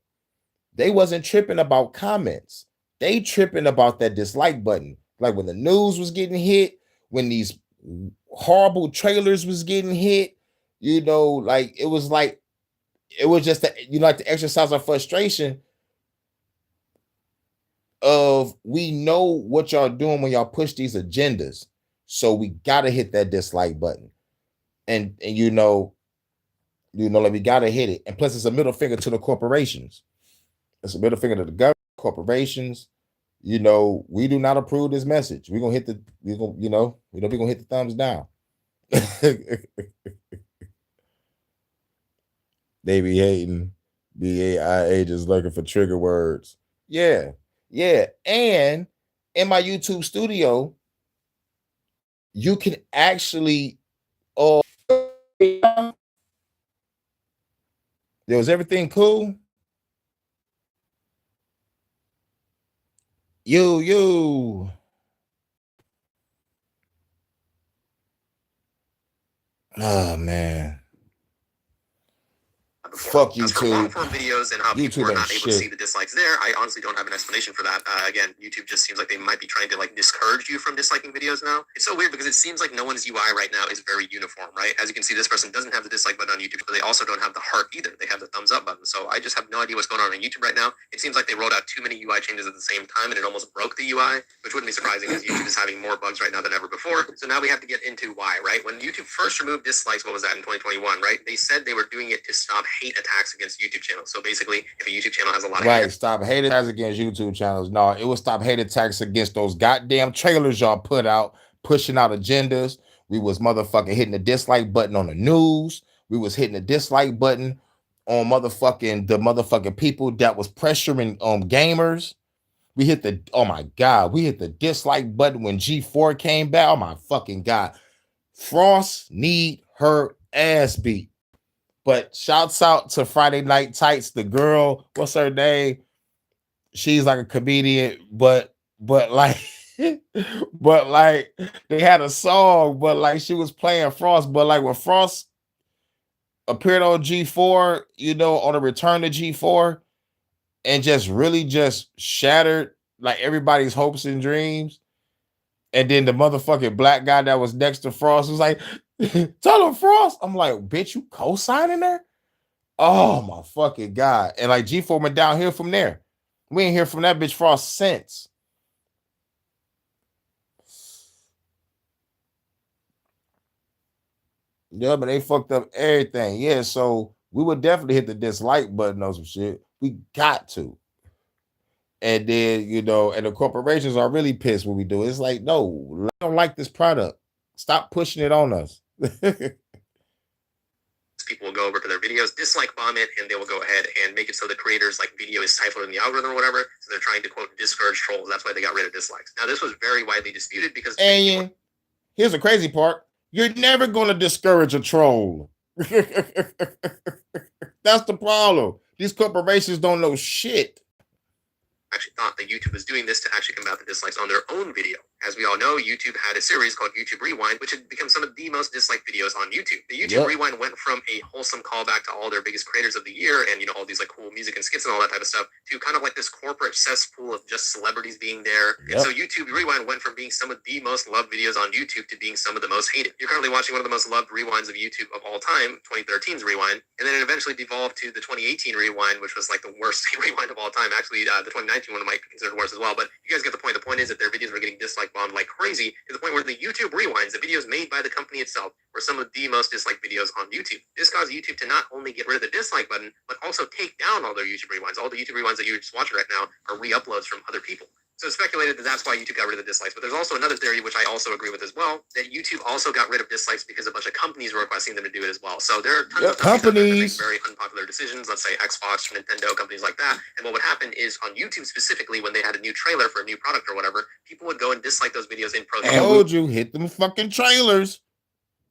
They wasn't tripping about comments. They tripping about that dislike button. Like when the news was getting hit, when these horrible trailers was getting hit, like it was just like the exercise of frustration of we know what y'all doing when y'all push these agendas. So we gotta hit that dislike button. And like we gotta hit it. And plus it's a middle finger to the corporations. It's a middle finger to the government, corporations. We do not approve this message. We're gonna hit we're gonna hit the thumbs down. They be hating. The AI agents looking for trigger words. Yeah. And in my YouTube studio, you can actually was everything cool? You. Oh man. Fuck YouTube. For long form videos and how people YouTube are not able to shit. see the dislikes there, I honestly don't have an explanation for that. Again, YouTube just seems like they might be trying to like discourage you from disliking videos now. It's so weird because it seems like no one's UI right now is very uniform, right? As you can see, this person doesn't have the dislike button on YouTube, but they also don't have the heart either. They have the thumbs up button. So I just have no idea what's going on YouTube right now. It seems like they rolled out too many UI changes at the same time and it almost broke the UI, which wouldn't be surprising because YouTube is having more bugs right now than ever before. So now we have to get into why, right? When YouTube first removed dislikes, what was that in 2021, right? They said they were doing it to stop hate attacks against YouTube channels. So basically, if a YouTube channel has a lot of stop hate attacks against YouTube channels. No, it would stop hate attacks against those goddamn trailers y'all put out, pushing out agendas. We was motherfucking hitting the dislike button on the news. We was hitting the dislike button on the motherfucking people that was pressuring gamers. We hit the dislike button when G4 came back. Oh my fucking God. Frost need her ass beat. But shouts out to Friday Night Tights, the girl, what's her name? She's like a comedian, but like but like they had a song, but like she was playing Frost, but like when Frost appeared on G4, on a return to G4 and just really just shattered like everybody's hopes and dreams. And then the motherfucking black guy that was next to Frost was like, tell him Frost. I'm like, bitch, you co-signing her? Oh my fucking God. And like G4 went downhill from there. We ain't hear from that bitch Frost since. Yeah, but they fucked up everything. Yeah, so we would definitely hit the dislike button on some shit. We got to. And then, and the corporations are really pissed when we do it. It's like, no, I don't like this product. Stop pushing it on us. People will go over to their videos, dislike bomb it, and they will go ahead and make it so the creators like video is stifled in the algorithm or whatever. So they're trying to quote discourage trolls. That's why they got rid of dislikes. Now this was very widely disputed because here's the crazy part. You're never going to discourage a troll. That's the problem. These corporations don't know shit. Actually thought that YouTube was doing this to actually combat the dislikes on their own video. As we all know, YouTube had a series called YouTube Rewind, which had become some of the most disliked videos on YouTube. The YouTube Rewind went from a wholesome callback to all their biggest creators of the year and, all these like cool music and skits and all that type of stuff to kind of like this corporate cesspool of just celebrities being there. And so YouTube Rewind went from being some of the most loved videos on YouTube to being some of the most hated. You're currently watching one of the most loved rewinds of YouTube of all time, 2013's Rewind, and then it eventually devolved to the 2018 Rewind, which was like the worst rewind of all time. Actually, the 2019 one might be considered worse as well, but you guys get the point. The point is that their videos were getting disliked dislike bombed like crazy to the point where the YouTube rewinds, the videos made by the company itself, were some of the most disliked videos on YouTube. This caused YouTube to not only get rid of the dislike button, but also take down all their YouTube rewinds. All the YouTube rewinds that you're just watching right now are re-uploads from other people. So it's speculated that that's why YouTube got rid of the dislikes. But there's also another theory, which I also agree with as well, that YouTube also got rid of dislikes because a bunch of companies were requesting them to do it as well. So there are tons of companies that make very unpopular decisions, let's say Xbox, Nintendo, companies like that. And what would happen is on YouTube specifically, when they had a new trailer for a new product or whatever, people would go and dislike those videos in protest. I told you, hit them fucking trailers.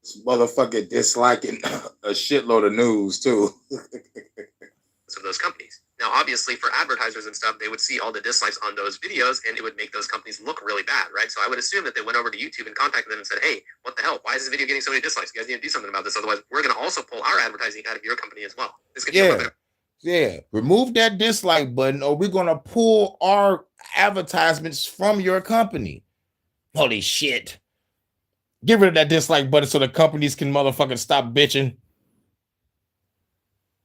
This motherfucker disliking a shitload of news too. Of those companies. Now, obviously, for advertisers and stuff, they would see all the dislikes on those videos, and it would make those companies look really bad, right? So I would assume that they went over to YouTube and contacted them and said, hey, what the hell? Why is this video getting so many dislikes? You guys need to do something about this. Otherwise, we're going to also pull our advertising out of your company as well. This could Yeah. Remove that dislike button, or we're going to pull our advertisements from your company. Holy shit. Get rid of that dislike button so the companies can motherfucking stop bitching.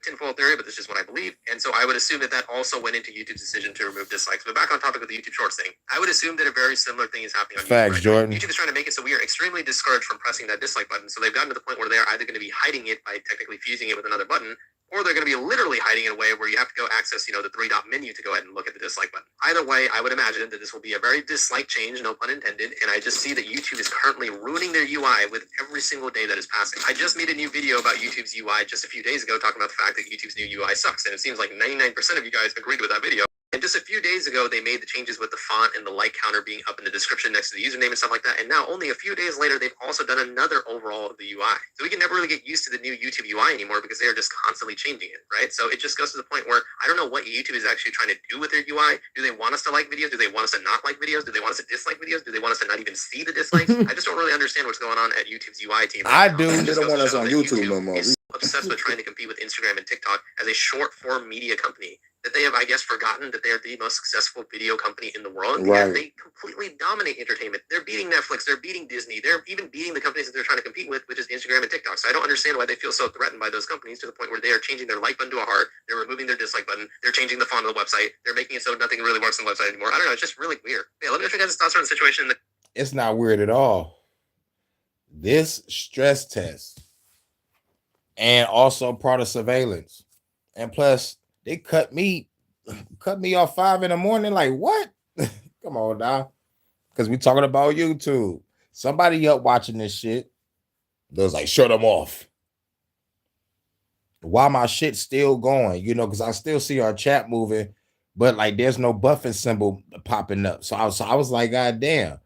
Tinfoil theory, but this is just what I believe. And so I would assume that that also went into YouTube's decision to remove dislikes. But back on topic of the YouTube Shorts thing, I would assume that a very similar thing is happening on Facts, YouTube. Jordan. YouTube is trying to make it so we are extremely discouraged from pressing that dislike button. So they've gotten to the point where they are either going to be hiding it by technically fusing it with another button, or they're going to be literally hiding in a way where you have to go access, the 3-dot menu to go ahead and look at the dislike button. Either way, I would imagine that this will be a very dislike change, no pun intended, and I just see that YouTube is currently ruining their UI with every single day that is passing. I just made a new video about YouTube's UI just a few days ago talking about the fact that YouTube's new UI sucks, and it seems like 99% of you guys agreed with that video. And just a few days ago, they made the changes with the font and the like counter being up in the description next to the username and stuff like that. And now, only a few days later, they've also done another overhaul of the UI. So we can never really get used to the new YouTube UI anymore because they are just constantly changing it, right? So it just goes to the point where I don't know what YouTube is actually trying to do with their UI. Do they want us to like videos? Do they want us to not like videos? Do they want us to dislike videos? Do they want us to not even see the dislikes? I just don't really understand what's going on at YouTube's UI team. I do. They don't want us on YouTube no more. Obsessed with trying to compete with Instagram and TikTok as a short form media company, that they have, I guess, forgotten that they are the most successful video company in the world. Right. And they completely dominate entertainment. They're beating Netflix. They're beating Disney. They're even beating the companies that they're trying to compete with, which is Instagram and TikTok. So I don't understand why they feel so threatened by those companies to the point where they are changing their like button to a heart. They're removing their dislike button. They're changing the font of the website. They're making it so nothing really works on the website anymore. I don't know. It's just really weird. Yeah, let me know if you guys' thoughts on the situation. It's not weird at all. This stress test and also part of surveillance. And plus, they cut me off 5 a.m. Like, what? Come on now. Because we talking about YouTube. Somebody up watching this shit. They was like, shut them off. Why my shit still going? Because I still see our chat moving, but like there's no buffing symbol popping up. So I was like, God damn.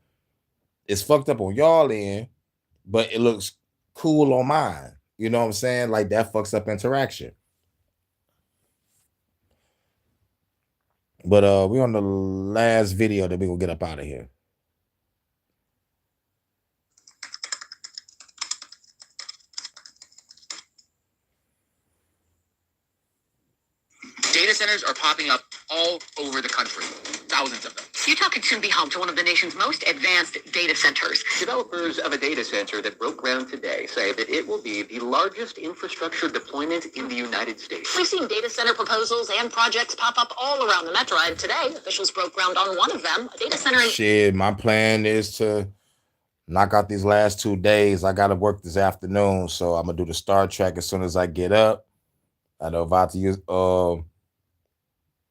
It's fucked up on y'all end, but it looks cool on mine. You know what I'm saying? Like that fucks up interaction. But we're on the last video that we gonna get up out of here. Data centers are popping up all over the country, thousands of them. Utah could soon be home to one of the nation's most advanced data centers. Developers of a data center that broke ground today say that it will be the largest infrastructure deployment in the United States. We've seen data center proposals and projects pop up all around the metro, and today officials broke ground on one of them, a data center in... Shit, my plan is to knock out these last 2 days. I got to work this afternoon, so I'm going to do the Star Trek as soon as I get up. I know if I have to use...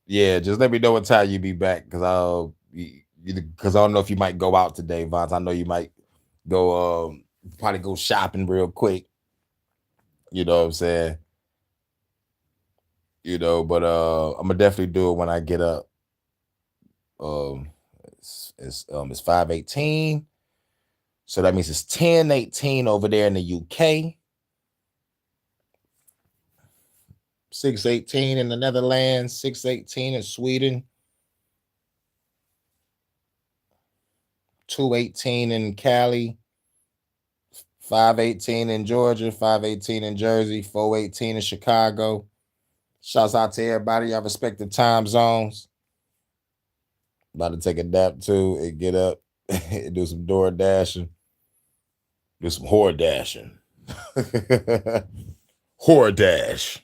yeah, just let me know what time you be back, because I don't know if you might go out today, Vance. I know you might go probably go shopping real quick. You know what I'm saying? But I'm gonna definitely do it when I get up. It's 5:18, so that means it's 10:18 over there in the UK. 6:18 in the Netherlands, 6:18 in Sweden, 2:18 in Cali, 5:18 in Georgia, 5:18 in Jersey, 4:18 in Chicago. Shouts out to everybody, y'all respective time zones. About to take a nap too and get up and do some door dashing, do some whore dashing. Whore dash.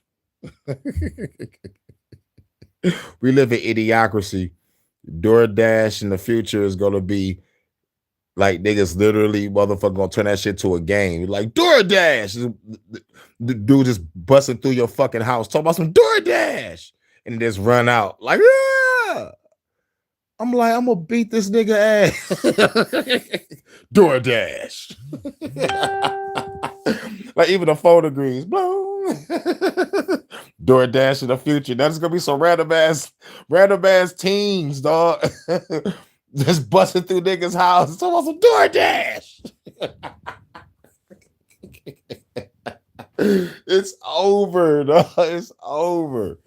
We live in idiocracy. DoorDash in the future is going to be Like niggas literally motherfucker gonna turn that shit to a game. Like DoorDash. The dude just busting through your fucking house, talking about some DoorDash. And just run out. Like, yeah. I'm like, I'm gonna beat this nigga ass. DoorDash. Like even the phone agrees. Blow. DoorDash in the future. That's gonna be some random ass teens, dog. Just busting through niggas' house. Talking about some DoorDash. It's over, dog. It's over.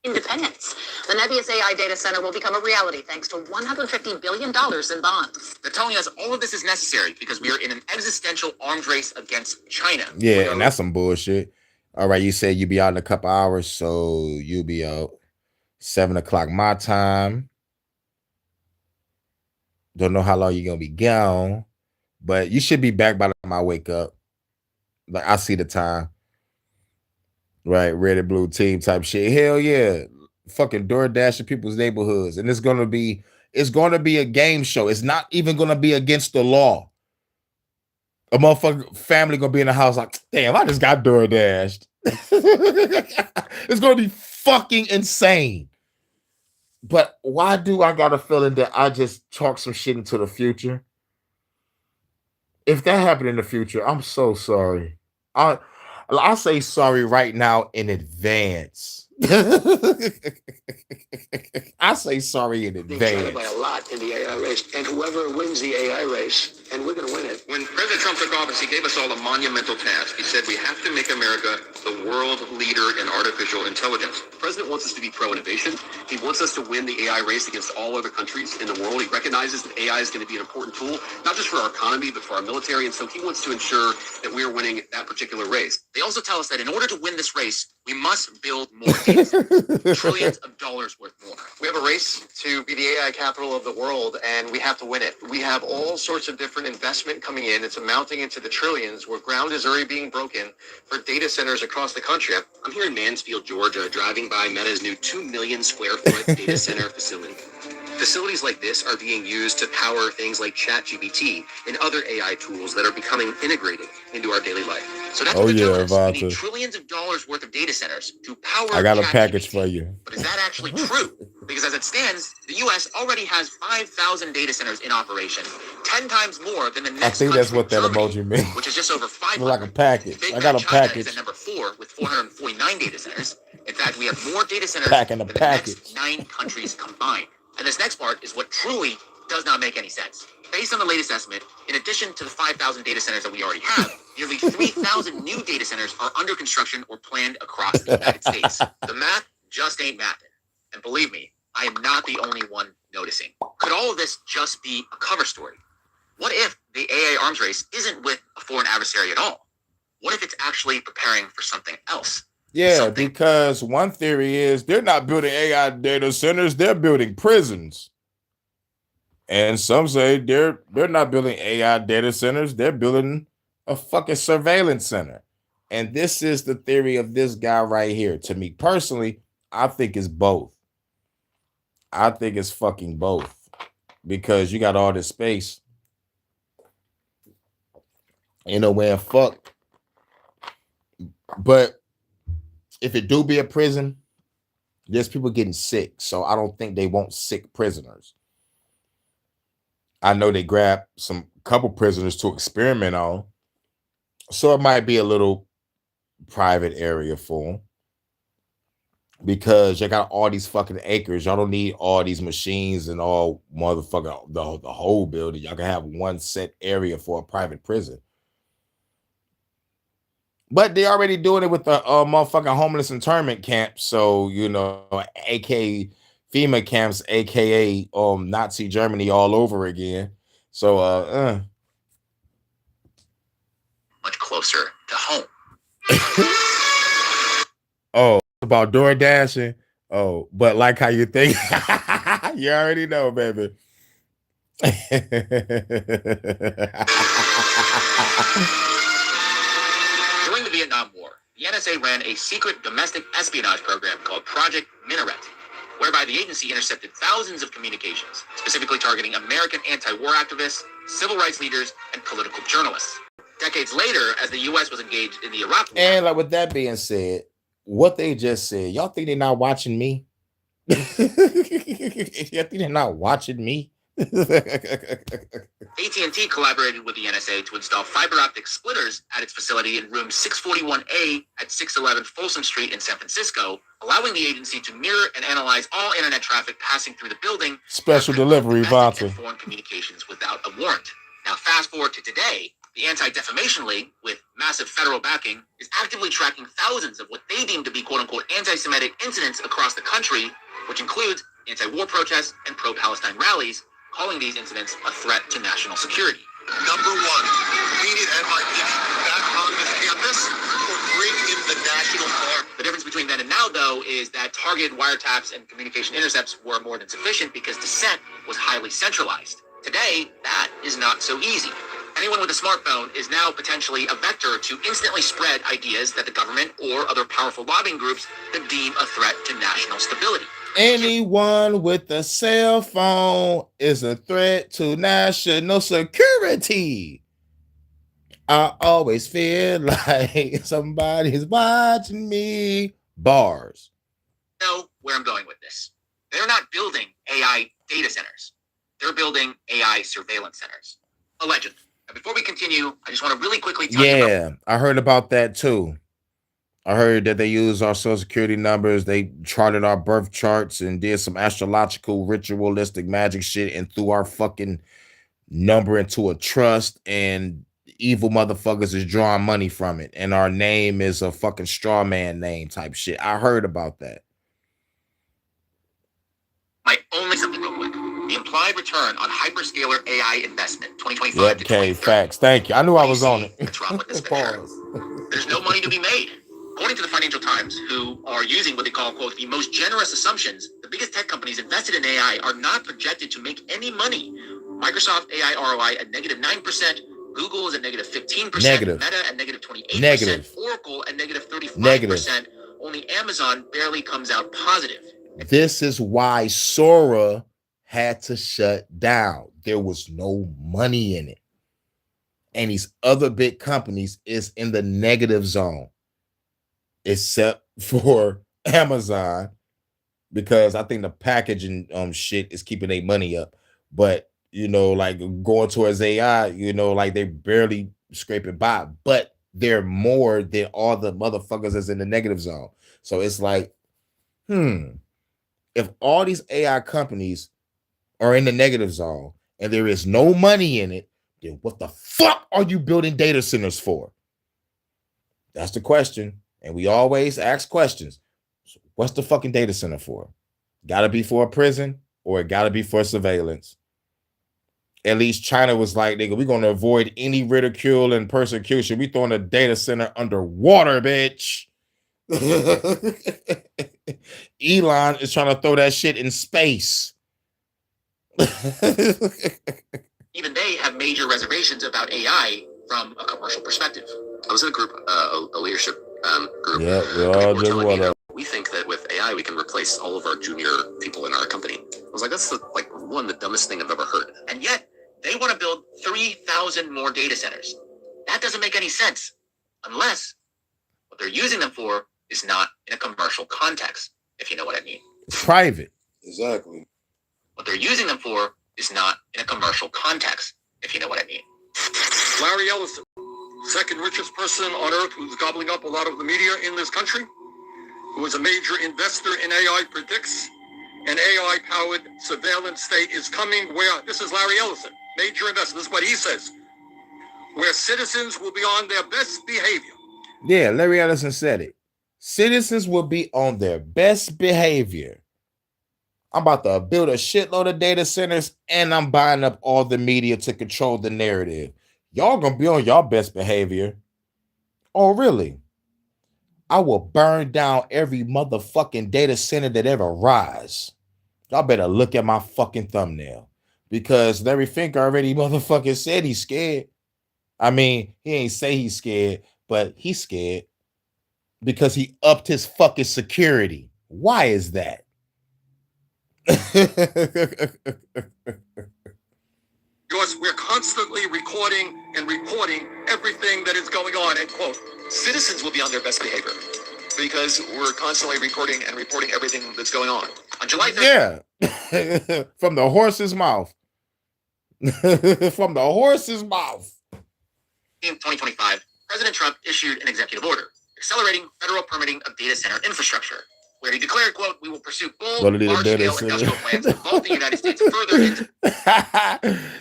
Independence. The Nebius AI data center will become a reality thanks to $150 billion in bonds. They're telling us all of this is necessary because we are in an existential arms race against China. Yeah, and that's some bullshit. All right, you said you be out in a couple hours, so you'll be out 7 o'clock my time. Don't know how long you're gonna be gone, but you should be back by the time I wake up. Like I see the time. Right, red and blue team type shit. Hell yeah. Fucking DoorDash in people's neighborhoods. And it's gonna be a game show. It's not even gonna be against the law. A motherfucker family gonna be in the house like, damn, I just got DoorDashed. It's gonna be fucking insane. But why do I got a feeling that I just talk some shit into the future? If that happened in the future, I'm so sorry. I'll say sorry right now in advance. I say sorry in advance. By a lot in the AI race, and whoever wins the AI race, and we're going to win it. When President Trump took office, he gave us all a monumental task. He said we have to make America the world leader in artificial intelligence. The president wants us to be pro-innovation. He wants us to win the AI race against all other countries in the world. He recognizes that AI is going to be an important tool, not just for our economy, but for our military. And so he wants to ensure that we are winning that particular race. They also tell us that in order to win this race, we must build more data centers, trillions of dollars worth more. We have a race to be the AI capital of the world, and we have to win it. We have all sorts of different investment coming in. It's amounting into the trillions, where ground is already being broken for data centers across the country. I'm here in Mansfield, Georgia, driving by Meta's new 2 million square foot data center facility. Facilities like this are being used to power things like ChatGPT and other AI tools that are becoming integrated into our daily life. So that's what they're telling us. We need trillions of dollars worth of data centers to power I got a ChatGPT. package for you. But is that actually true? Because as it stands, the U.S. already has 5,000 data centers in operation, 10 times more than the next I think that's country, what that Germany, emoji means. which is just over 500. Like a package. Big I got a China package. is at number 4 with 449 data centers. In fact, we have more data centers Packing than a the package. next 9 countries combined. And this next part is what truly does not make any sense. Based on the latest estimate, in addition to the 5,000 data centers that we already have, nearly 3,000 new data centers are under construction or planned across the United States. The math just ain't mathing. And believe me, I am not the only one noticing. Could all of this just be a cover story? What if the AI arms race isn't with a foreign adversary at all? What if it's actually preparing for something else? Yeah, because one theory is they're not building AI data centers, they're building prisons. And some say they're not building AI data centers, they're building a fucking surveillance center. And this is the theory of this guy right here. To me personally, I think it's both. I think it's fucking both. Because you got all this space. Ain't nowhere fuck. But if it do be a prison, there's people getting sick. So I don't think they want sick prisoners. I know they grab couple prisoners to experiment on. So it might be a little private area for them. Because you got all these fucking acres. Y'all don't need all these machines and all motherfucking the whole building. Y'all can have one set area for a private prison. But they already doing it with the motherfucking homeless internment camp. So, you know, aka FEMA camps, aka Nazi Germany all over again. So Much closer to home. Oh, about door dashing. Oh, but like how you think. You already know, baby. During the Vietnam War, the NSA ran a secret domestic espionage program called Project Minaret. whereby the agency intercepted thousands of communications, specifically targeting American anti-war activists, civil rights leaders, and political journalists. Decades later, as the U.S. was engaged in the Iraq War. And like with that being said, what they just said, y'all think they're not watching me? Y'all think they're not watching me? AT&T collaborated with the NSA to install fiber optic splitters at its facility in room 641A at 611 Folsom Street in San Francisco, allowing the agency to mirror and analyze all internet traffic passing through the building. Special delivery, Vontae. Foreign communications without a warrant. Now, fast forward to today, the Anti-Defamation League, with massive federal backing, is actively tracking thousands of what they deem to be quote-unquote anti-Semitic incidents across the country, which includes anti-war protests and pro-Palestine rallies, calling these incidents a threat to national security. Number one, we need NYPD back on this campus or bring in the National Guard. The difference between then and now, though, is that targeted wiretaps and communication intercepts were more than sufficient because dissent was highly centralized. Today, that is not so easy. Anyone with a smartphone is now potentially a vector to instantly spread ideas that the government or other powerful lobbying groups could deem a threat to national stability. Anyone with a cell phone is a threat to national security. I always feel like somebody's watching me. Bars. Know where I'm going with this. They're not building AI data centers. They're building AI surveillance centers. Allegedly. Now, before we continue, I just want to really quickly tell you about... I heard about that too. I heard that they used our social security numbers. They charted our birth charts and did some astrological, ritualistic magic shit and threw our fucking number into a trust, and evil motherfuckers is drawing money from it. And our name is a fucking straw man name type shit. I heard about that. My only something real quick. The implied return on hyperscaler AI investment, 2025 Yep, to okay, 2030. facts. Thank you. I knew I was on it. What's wrong with this comparison? There's no money to be made. According to the Financial Times, who are using what they call, quote, the most generous assumptions, the biggest tech companies invested in AI are not projected to make any money. Microsoft AI ROI at negative 9%, Google is at negative 15%, Negative. Meta at negative 28%, Negative. Oracle at negative 35%, Negative. Only Amazon barely comes out positive. This is why Sora had to shut down. There was no money in it. And these other big companies is in the negative zone, except for Amazon, because I think the packaging shit is keeping their money up. But, you know, like going towards AI, you know, like they barely scraping by, but they're more than all the motherfuckers that's in the negative zone. So it's like, if all these AI companies are in the negative zone and there is no money in it, then what the fuck are you building data centers for? That's the question. And we always ask questions. So what's the fucking data center for? Gotta be for a prison, or it gotta be for surveillance. At least China was like, nigga, we're gonna avoid any ridicule and persecution. We throwing a data center underwater, bitch. Elon is trying to throw that shit in space. Even they have major reservations about AI from a commercial perspective. I was in a group, a leadership group. Yeah, we all just telling me want that we think that with AI we can replace all of our junior people in our company. I was like, that's the dumbest thing I've ever heard. And yet they want to build 3,000 more data centers. That doesn't make any sense unless what they're using them for is not in a commercial context, if you know what I mean. It's private. Exactly. What they're using them for is not in a commercial context, if you know what I mean. Larry Ellison, second richest person on earth, who's gobbling up a lot of the media in this country, who is a major investor in AI, predicts an AI-powered surveillance state is coming where, this is Larry Ellison, major investor, this is what he says, where citizens will be on their best behavior. Yeah, Larry Ellison said it. Citizens will be on their best behavior. I'm about to build a shitload of data centers, and I'm buying up all the media to control the narrative. Y'all gonna be on y'all best behavior. Oh, really? I will burn down every motherfucking data center that ever rise. Y'all better look at my fucking thumbnail, because Larry Fink already motherfucking said he's scared. I mean, he ain't say he's scared, but he's scared because he upped his fucking security. Why is that? Because we're constantly recording and reporting everything that is going on, end quote. Citizens will be on their best behavior because we're constantly recording and reporting everything that's going on. On July 3rd. Yeah. From the horse's mouth. From the horse's mouth. In 2025, President Trump issued an executive order accelerating federal permitting of data center infrastructure, where he declared, quote, "We will pursue bold, large-scale industrial plans in both the United States and further into..."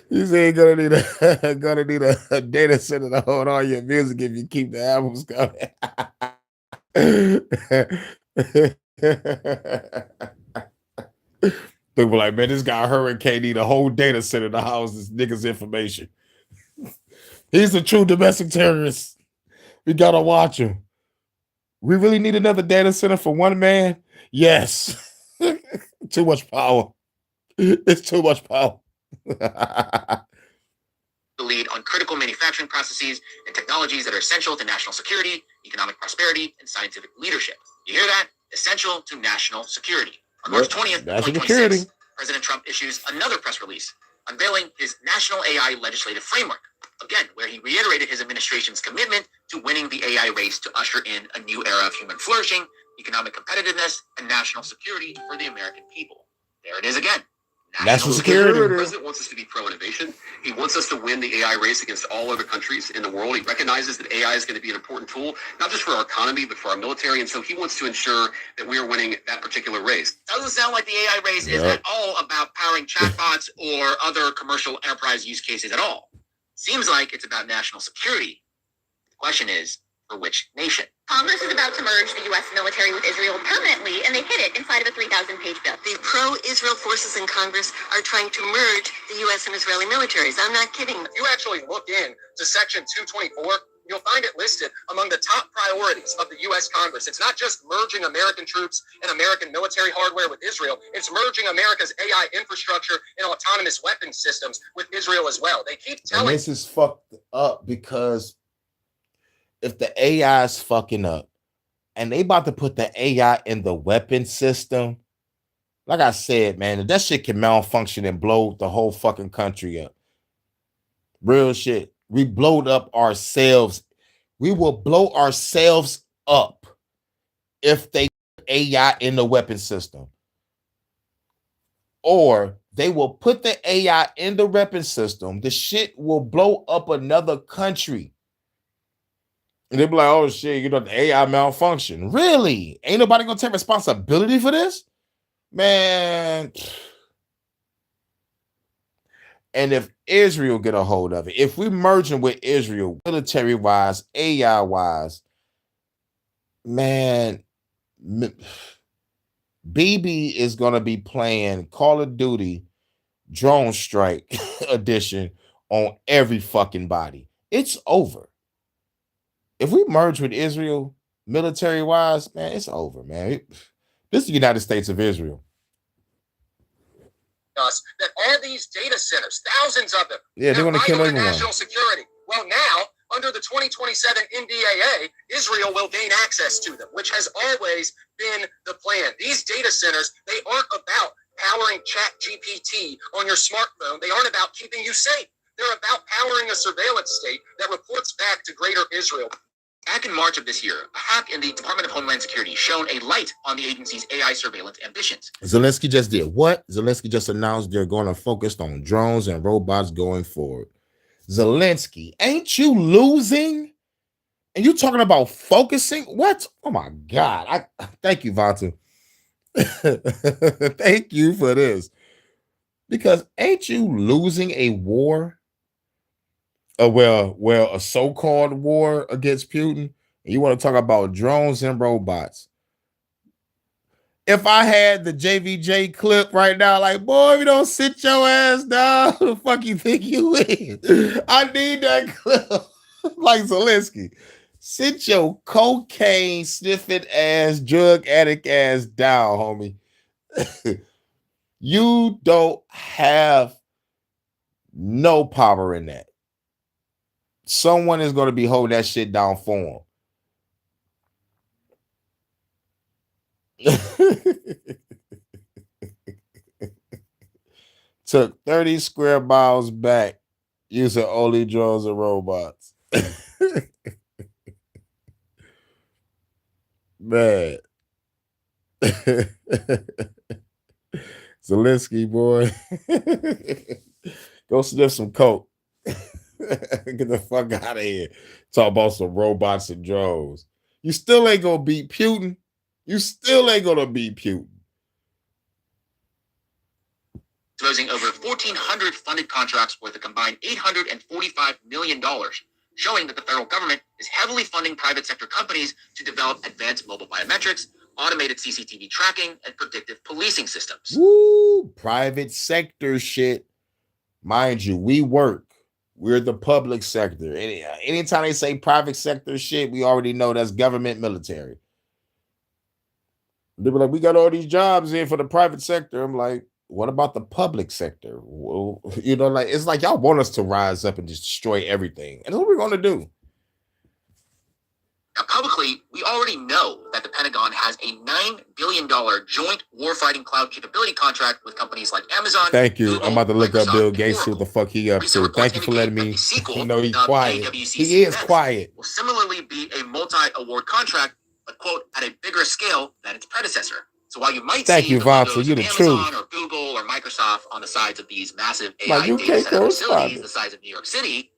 You say you're gonna need a data center to hold all your music if you keep the albums coming. People like, man, this guy Hurricane need a whole data center to house this nigga's information. He's a true domestic terrorist. We gotta watch him. We really need another data center for one man? Yes. Too much power. It's too much power. The lead on critical manufacturing processes and technologies that are essential to national security, economic prosperity, and scientific leadership. You hear that? Essential to national security. On March 20th, 2026, President Trump issues another press release unveiling his National AI Legislative Framework, again, where he reiterated his administration's commitment to winning the AI race to usher in a new era of human flourishing, economic competitiveness, and national security for the American people. There it is again. National security. The president wants us to be pro-innovation. He wants us to win the AI race against all other countries in the world. He recognizes that AI is going to be an important tool, not just for our economy, but for our military. And so he wants to ensure that we are winning that particular race. Doesn't sound like the AI race is at all about powering chatbots or other commercial enterprise use cases at all. Seems like it's about national security. The question is, for which nation? Congress is about to merge the U.S. military with Israel permanently, and they hid it inside of a 3,000-page bill. The pro-Israel forces in Congress are trying to merge the U.S. and Israeli militaries. I'm not kidding. If you actually look in to Section 224, you'll find it listed among the top priorities of the U.S. Congress. It's not just merging American troops and American military hardware with Israel. It's merging America's AI infrastructure and autonomous weapons systems with Israel as well. They keep telling... And this is fucked up because if the AI is fucking up and they about to put the AI in the weapon system, like I said, man, that shit can malfunction and blow the whole fucking country up. Real shit. We blowed up ourselves. We will blow ourselves up if they put AI in the weapon system. Or they will put the AI in the weapon system. The shit will blow up another country. And they'll be like, oh shit, you know, the AI malfunction. Really? Ain't nobody gonna take responsibility for this? Man. And if Israel get a hold of it, if we merging with Israel, military-wise, AI-wise, man, BB is gonna be playing Call of Duty Drone Strike edition on every fucking body. It's over. If we merge with Israel, military-wise, man, it's over, man. This is the United States of Israel. Us that all these data centers, thousands of them, yeah, they're going to kill everyone. National security. Well, now under the 2027 NDAA, Israel will gain access to them, which has always been the plan. These data centers, they aren't about powering ChatGPT on your smartphone. They aren't about keeping you safe. They're about powering a surveillance state that reports back to Greater Israel. Back in March of this year, a hack in the Department of Homeland Security shone a light on the agency's AI surveillance ambitions. Zelensky just did what? Zelensky just announced they're going to focus on drones and robots going forward. Zelensky, ain't you losing? And you talking about focusing? What? Oh my God. Thank you, Vatu. Thank you for this. Because ain't you losing a war? Well, a so-called war against Putin. You want to talk about drones and robots. If I had the JVJ clip right now, like, boy, if you don't sit your ass down, who the fuck you think you is? I need that clip. Like Zelensky. Sit your cocaine sniffing ass, drug addict ass down, homie. You don't have no power in that. Someone is going to be holding that shit down for him. took 30 square miles back using only drones and robots. Man. Zelensky, boy. Go sniff some coke. Get the fuck out of here. Talk about some robots and drones. You still ain't gonna beat Putin. You still ain't gonna beat Putin. Disclosing over 1,400 funded contracts worth a combined $845 million, showing that the federal government is heavily funding private sector companies to develop advanced mobile biometrics, automated CCTV tracking, and predictive policing systems. Woo! Private sector shit. Mind you, we work. We're the public sector. Anytime they say private sector shit, we already know that's government military. They be like, we got all these jobs in for the private sector. I'm like, what about the public sector? Well, you know, like it's like y'all want us to rise up and just destroy everything. And that's what we're gonna do. Now, publicly, we already know that the Pentagon has a $9 billion joint warfighting cloud capability contract with companies like Amazon. Thank you. Google, I'm about to look up Microsoft, Bill and Gates, see what the fuck he up Recent to. Thank you reports for letting indicate me that the sequel, know he's dubbed quiet. AWCC He is Defense, quiet. will similarly be a multi-award contract, but quote, at a bigger scale than its predecessor. So while you might Thank see you, the Voxel. logos You're of the Amazon truth. or Google or Microsoft on the sides of these massive My AI UK data center facilities correspondent. the size of New York City,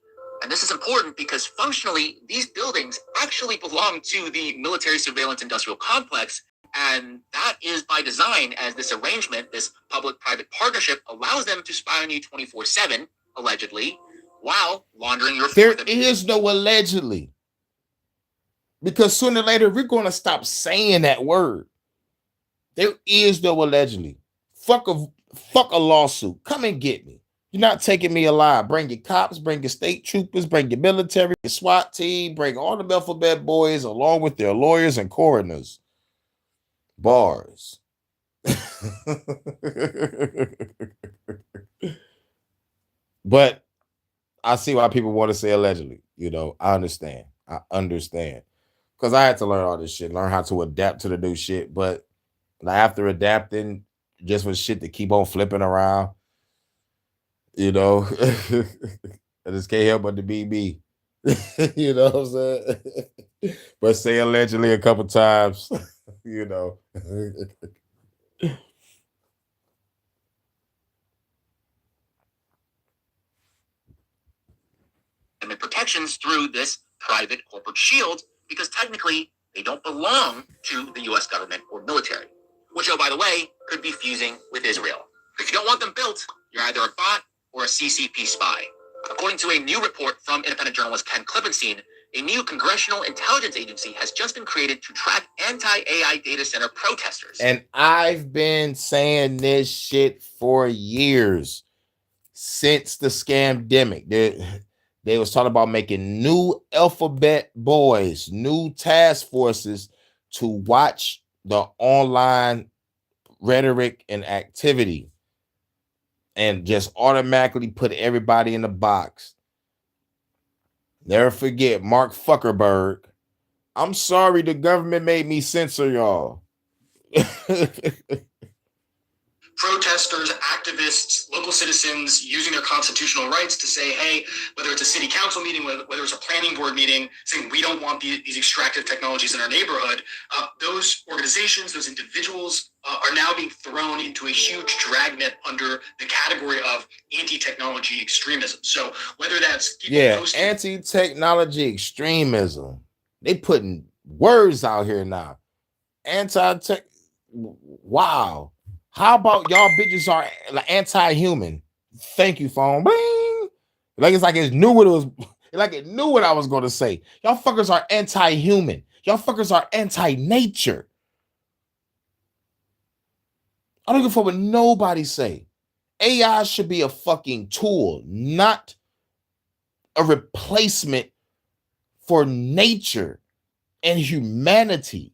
and this is important because functionally, these buildings actually belong to the military surveillance industrial complex. And that is by design, as this arrangement, this public-private partnership, allows them to spy on you 24/7, allegedly, while laundering your... There is no allegedly. Because sooner or later, we're going to stop saying that word. There is no allegedly. Fuck a lawsuit. Come and get me. You're not taking me alive. Bring your cops, bring your state troopers, bring your military, your SWAT team, bring all the alphabet boys along with their lawyers and coroners. Bars. But I see why people want to say allegedly. You know, I understand. Because I had to learn all this shit, learn how to adapt to the new shit. But after adapting, just for shit to keep on flipping around, you know, I just can't help but to be me. You know what I'm saying? But say allegedly a couple times, you know. And protections through this private corporate shield, because technically they don't belong to the US government or military, which, oh, by the way, could be fusing with Israel. If you don't want them built, you're either a bot or a CCP spy. According to a new report from independent journalist Ken Klippenstein, a new congressional intelligence agency has just been created to track anti-AI data center protesters. And I've been saying this shit for years, since the scamdemic. They was talking about making new alphabet boys, new task forces to watch the online rhetoric and activity and just automatically put everybody in the box. Never forget Mark Zuckerberg. I'm sorry the government made me censor y'all. Protesters, activists, local citizens using their constitutional rights to say, hey, whether it's a city council meeting, whether it's a planning board meeting, saying we don't want these extractive technologies in our neighborhood, those organizations, those individuals are now being thrown into a huge dragnet under the category of anti-technology extremism. So whether that's anti-technology extremism. They putting words out here now. Anti-tech. Wow. How about y'all bitches are anti-human? Thank you, phone. Bling. Like it knew what it was. Like it knew what I was going to say. Y'all fuckers are anti-human. Y'all fuckers are anti-nature. I don't give a fuck what nobody say. AI should be a fucking tool, not a replacement for nature and humanity.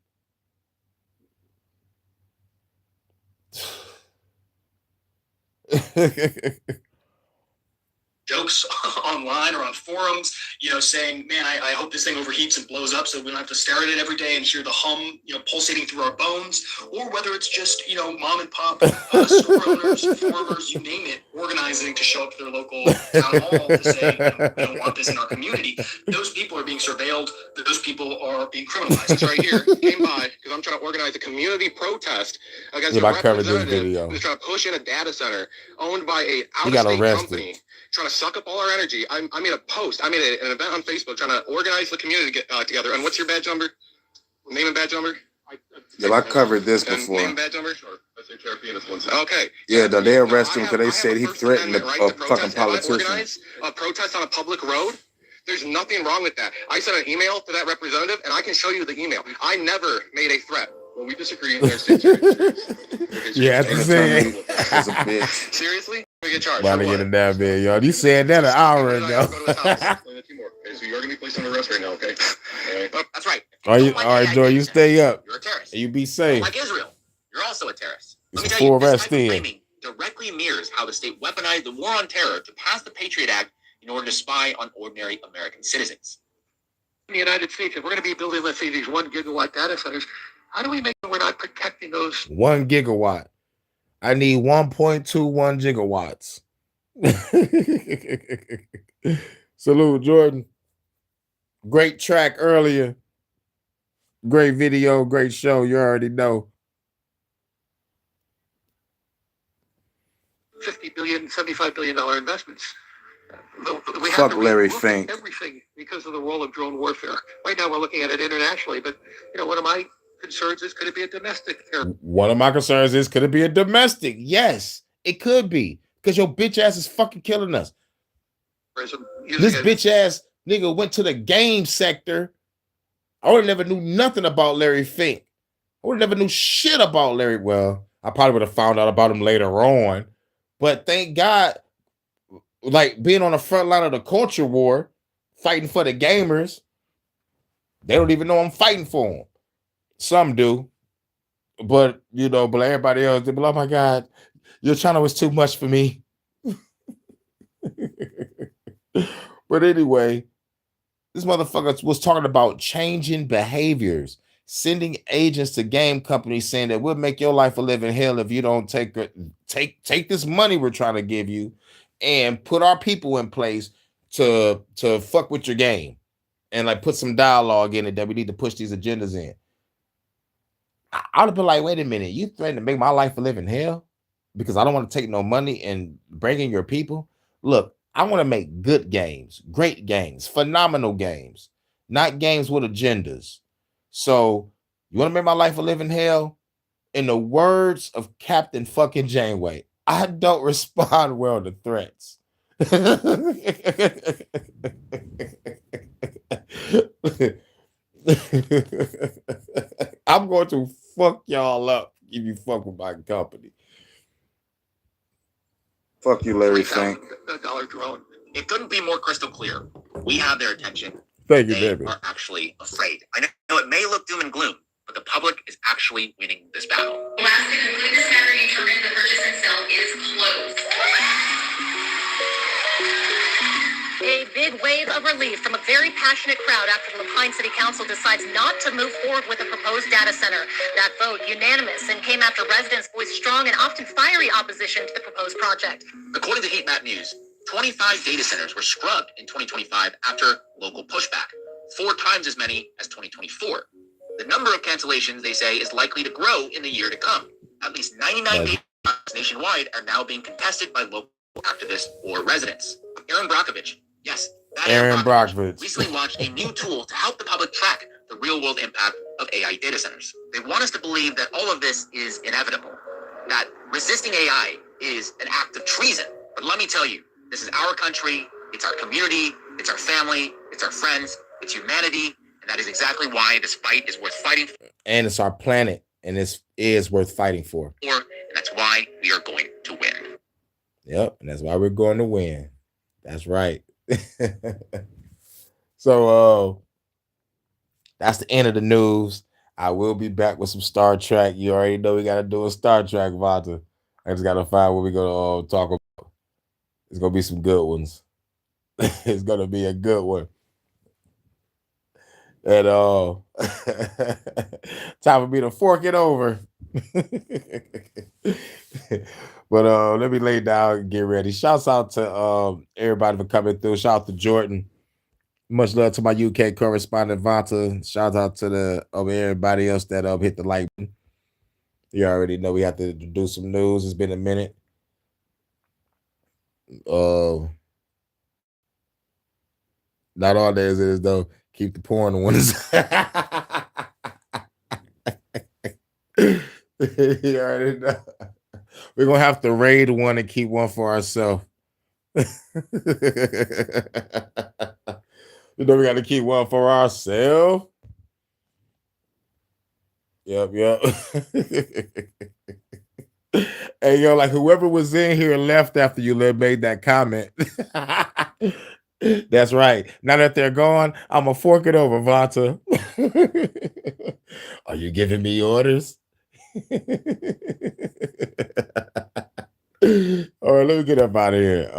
jokes online or on forums, saying, man, I hope this thing overheats and blows up so we don't have to stare at it every day and hear the hum, pulsating through our bones, or whether it's just, mom and pop store owners, farmers, you name it, organizing to show up to their local town hall to say, we don't want this in our community. Those people are being surveilled. Those people are being criminalized. It's right here. Came by because I'm trying to organize a community protest against a representative who's trying to push in a data center owned by a out-of-state company, trying to suck up all our energy. I made a post. I made an event on Facebook trying to organize the community to get together. And what's your badge number? Name and badge number? I covered this before. Name and badge number? Sure. Okay. Yeah, they arrested him because they said he threatened a fucking politician. Organize a protest on a public road. There's nothing wrong with that. I sent an email to that representative, and I can show you the email. I never made a threat. Well, we disagree. Yeah, that's saying. That's a bitch. Seriously? We get charged. About to get in that bed, y'all. You said that an hour ago. Okay, so you're going to be placed under arrest right now, okay? That's right. All right, Joy, you stay up. You're a terrorist. You be safe. Like Israel, you're also a terrorist. Let me It's tell you, full this arrest type of in. framing directly mirrors how the state weaponized the war on terror to pass the Patriot Act in order to spy on ordinary American citizens. In the United States, if we're going to be building, let's say, these 1 gigawatt data centers, how do we make sure we're not protecting those? 1 gigawatt. I need 1.21 gigawatts. Salute, Jordan. Great track earlier. Great video, great show. You already know. $50 billion, $75 billion investments. We have Fuck to Larry relook at Fink. everything because of the role of drone warfare. Right now, we're looking at it internationally, but one of my concerns is, could it be a domestic terror? One of my concerns is, could it be a domestic? Yes, it could be. Because your bitch ass is fucking killing us. This bitch ass nigga went to the game sector. I would have never knew nothing about Larry Fink. I would have never knew shit about Larry. Well, I probably would have found out about him later on. But thank God, like being on the front line of the culture war, fighting for the gamers, they don't even know I'm fighting for them. Some do. But, but everybody else, they be like, oh my God, your channel was too much for me. But anyway, this motherfucker was talking about changing behaviors, sending agents to game companies saying that we'll make your life a living hell if you don't take this money we're trying to give you and put our people in place to fuck with your game and like put some dialogue in it that we need to push these agendas in. I'd have been like, wait a minute, you threatened to make my life a living hell because I don't want to take no money and bring in your people? Look, I want to make good games, great games, phenomenal games, not games with agendas. So you want to make my life a living hell? In the words of Captain fucking Janeway, I don't respond well to threats. I'm going to fuck y'all up if you fuck with my company. Fuck you, Larry Fink. $3,000 drone. It couldn't be more crystal clear. We have their attention. Thank you, They David. are actually afraid. I know it may look doom and gloom, but the public is actually winning this battle. Last to conclude this matter, determined the purchase and sale is closed. A big wave of relief from a very passionate crowd after the Pine City Council decides not to move forward with a proposed data center. That vote unanimous and came after residents voiced strong and often fiery opposition to the proposed project. According to Heat Map News, 25 data centers were scrubbed in 2025 after local pushback, 4 times as many as 2024. The number of cancellations, they say, is likely to grow in the year to come. At least 99 data centers nationwide are now being contested by local activists or residents. Aaron Brockovich, yes, that Aaron Brockovich recently launched a new tool to help the public track the real-world impact of AI data centers. They want us to believe that all of this is inevitable, that resisting AI is an act of treason. But let me tell you, this is our country, it's our community, it's our family, it's our friends, it's humanity, and that is exactly why this fight is worth fighting for. And it's our planet, and it is worth fighting for. And that's why we are going to win. Yep, and that's why we're going to win. That's right. So that's the end of the news. I will be back with some Star Trek. You already know we got to do a Star Trek, Vata. I just got to find what we're going to talk about. It's going to be some good ones. It's gonna be a good one. And time for me to fork it over. But let me lay down and get ready. Shouts out to everybody for coming through. Shout out to Jordan. Much love to my UK correspondent Vanta. Shout out to the everybody else that hit the like button. You already know we have to do some news. It's been a minute. Not all days is though. Keep the porn ones. You already know. We're gonna have to raid one and keep one for ourselves. You know we gotta keep one for ourselves. Yep. Hey yo, like whoever was in here left after you made that comment. That's right. Now that they're gone, I'm gonna fork it over, Vanta. Are you giving me orders? All right, let me get up out of here.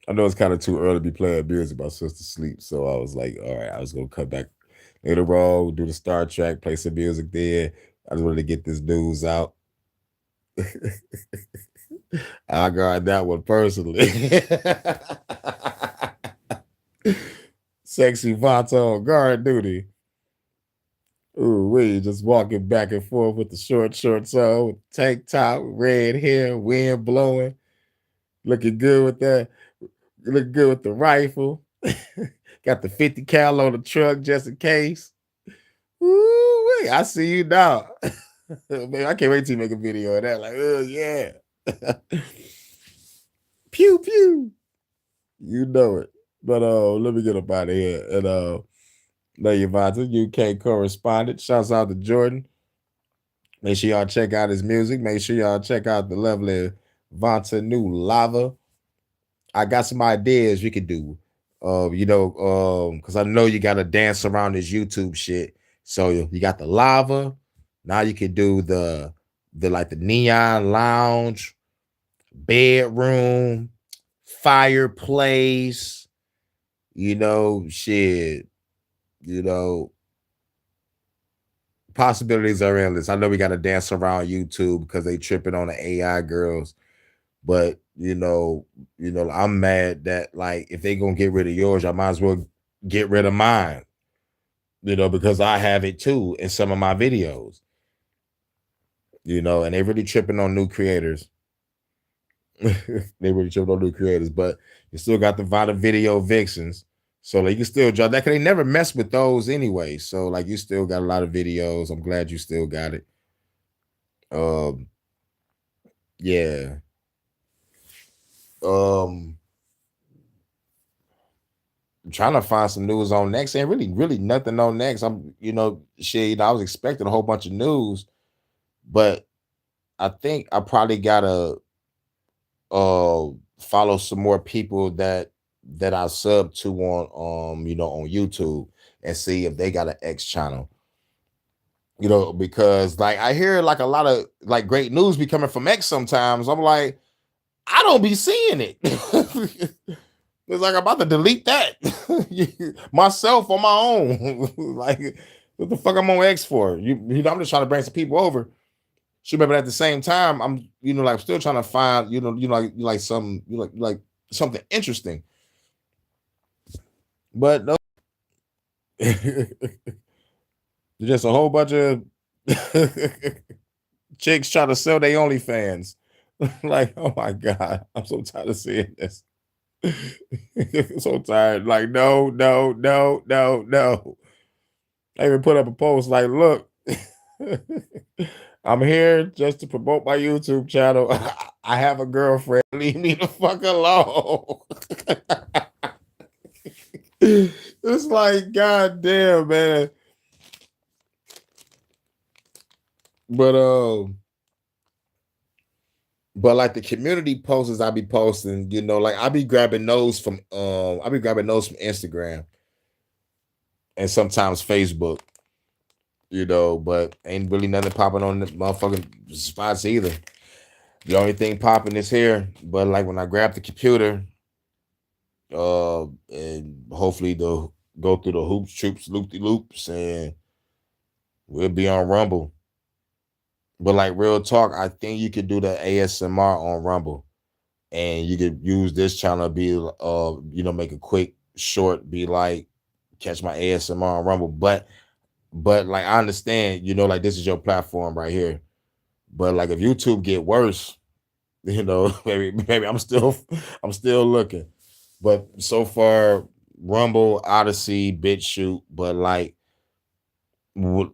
I know it's kind of too early to be playing music. My sister sleeps, so I was like, all right, I was gonna come back later on, do the Star Trek, play some music there. I just wanted to get this news out. I got that one personally. Sexy Vanta on guard duty. Ooh, we just walking back and forth with the shorts on, with tank top, red hair, wind blowing, looking good with that. Looking good with the rifle. Got the 50 cal on the truck just in case. Ooh, wait, I see you now. Man, I can't wait till you make a video of that. Like, oh yeah. Pew pew. You know it. But let me get up out of here. And Lady Vanta, UK correspondent. Shouts out to Jordan. Make sure y'all check out his music. Make sure y'all check out the lovely Vanta new Lava. I got some ideas we could do. Because I know you gotta dance around this YouTube shit. So you got the lava. Now you can do the neon lounge, bedroom, fireplace, shit. Possibilities are endless. I know we gotta dance around YouTube because they tripping on the AI girls. But I'm mad that like if they gonna get rid of yours, I might as well get rid of mine. Because I have it too in some of my videos. And they really tripping on new creators. They really tripping on new creators, but you still got the Vanta video vixens. So like you can still drop that because they never mess with those anyway. So like you still got a lot of videos. I'm glad you still got it. Yeah. I'm trying to find some news on next. Ain't really nothing on next. I was expecting a whole bunch of news, but I think I probably gotta follow some more people that I sub to on on YouTube and see if they got an X channel. Because like I hear like a lot of like great news be coming from X sometimes. I'm like, I don't be seeing it. It's like I'm about to delete that myself on my own. Like, what the fuck I'm on X for? I'm just trying to bring some people over. Sure, but at the same time, I'm like still trying to find like some like something interesting. But no, just a whole bunch of chicks trying to sell their OnlyFans. Like, oh my god, I'm so tired of seeing this. So tired. Like, no. I even put up a post like, look, I'm here just to promote my YouTube channel. I have a girlfriend. Leave me the fuck alone. It's like, god damn, man. But like the community posts I be posting, like I be grabbing those from Instagram and sometimes Facebook, but ain't really nothing popping on the motherfucking spots either. The only thing popping is here. But like when I grab the computer And hopefully they'll go through the hoops, troops, loop-de-loops, and we'll be on Rumble. But like real talk, I think you could do the ASMR on Rumble, and you could use this channel, be make a quick short, be like catch my ASMR on Rumble. But like I understand, like this is your platform right here. But like if YouTube get worse, maybe I'm still looking. But so far, Rumble, Odyssey, BitChute, but like when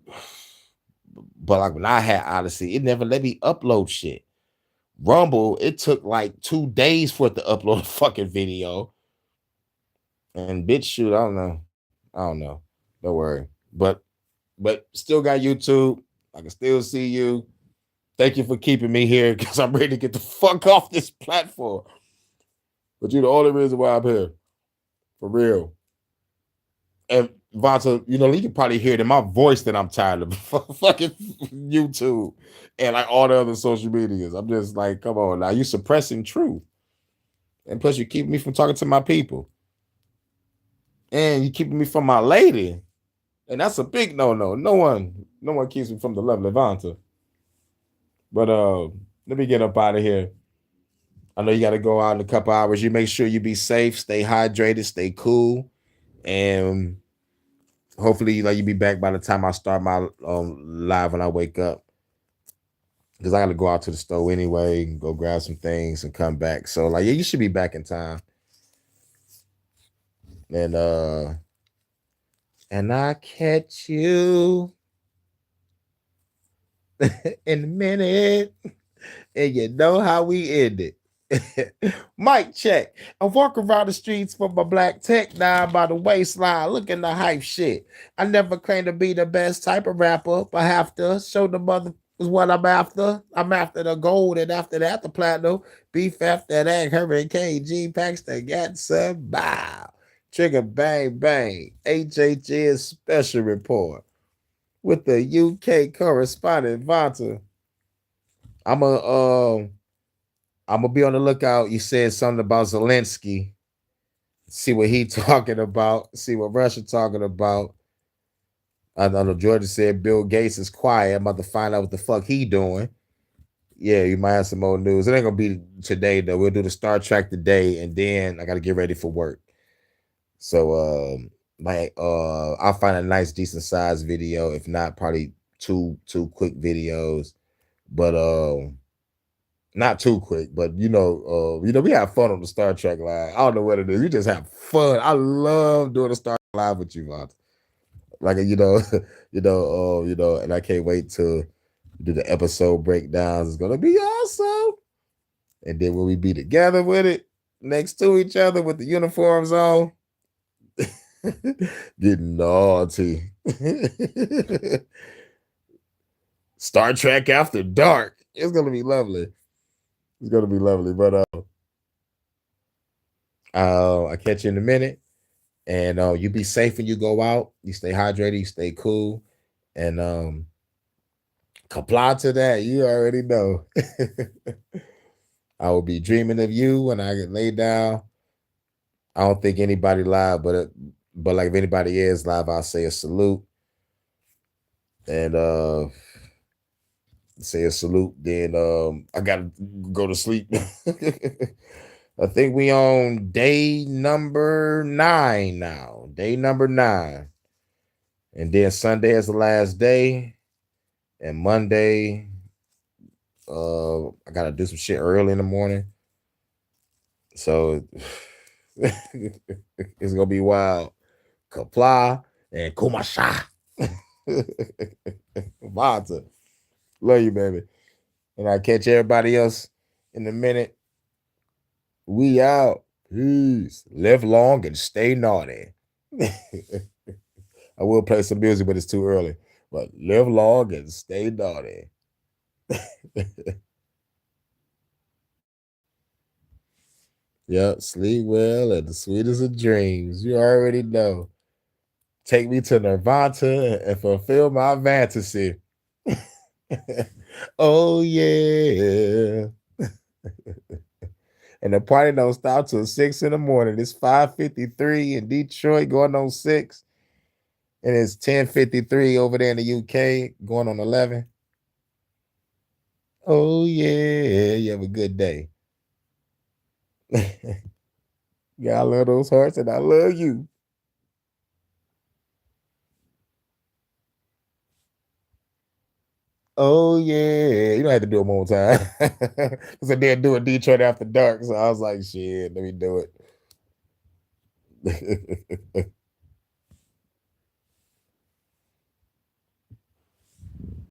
I had Odyssey, it never let me upload shit. Rumble, it took like 2 days for it to upload a fucking video. And BitChute, I don't know. Don't worry. But still got YouTube. I can still see you. Thank you for keeping me here because I'm ready to get the fuck off this platform. But you're the only reason why I'm here. For real. And Vonta, you can probably hear it in my voice that I'm tired of fucking YouTube and like all the other social medias. I'm just like, come on now, you suppressing truth. And plus you keeping me from talking to my people. And you keeping me from my lady. And that's a big no-no. No one keeps me from the lovely Vonta. But let me get up out of here. I know you got to go out in a couple hours. You make sure you be safe, stay hydrated, stay cool, and hopefully, you be back by the time I start my live when I wake up. Because I got to go out to the store anyway, and go grab some things and come back. So, yeah, you should be back in time. And I catch you in a minute. And you know how we end it. Mic check. I walk around the streets with my black tech down by the waistline, looking the hype shit. I never claim to be the best type of rapper, but have to show the mother is what I'm after. I'm after the gold, and after that, the platinum. Beef after that, Hurricane G Paxton got some bow. Trigger bang bang. HHN special report with the UK correspondent Vonta. I'm gonna be on the lookout. You said something about Zelensky. See what he talking about. See what Russia talking about. I know Georgia said Bill Gates is quiet. I'm about to find out what the fuck he doing. Yeah, you might have some more news. It ain't gonna be today though. We'll do the Star Trek today, and then I gotta get ready for work. So I'll find a nice, decent size video. If not, probably two quick videos. But not too quick, but we have fun on the Star Trek live. I don't know what it is. We just have fun. I love doing the Star Trek live with you, Vonta. Like and I can't wait to do the episode breakdowns. It's gonna be awesome. And then when we be together with it, next to each other with the uniforms on, getting naughty. Star Trek After Dark. It's gonna be lovely. It's gonna be lovely. But I'll catch you in a minute. And you be safe when you go out. You stay hydrated, you stay cool. And comply to that. You already know. I will be dreaming of you when I get laid down. I don't think anybody live, but like if anybody is live, I'll say a salute. And say a salute. Then I gotta go to sleep. I think we on day number 9 now. Day number 9. And then Sunday is the last day. And Monday, I gotta do some shit early in the morning. So it's gonna be wild. Kapla and Kumasha. Vonta. Love you, baby. And I'll catch everybody else in a minute. We out. Peace. Live long and stay naughty. I will play some music, but it's too early. But live long and stay naughty. Yep, sleep well and the sweetest of dreams. You already know. Take me to Nirvana and fulfill my fantasy. Oh, yeah. And the party don't stop till 6 in the morning. It's 5:53 in Detroit, going on 6. And it's 10:53 over there in the UK, going on 11. Oh, yeah. You have a good day. Yeah, I love those hearts, and I love you. Oh, yeah. You don't have to do it one more time. Because I did do it Detroit after dark. So I was like, shit, let me do it.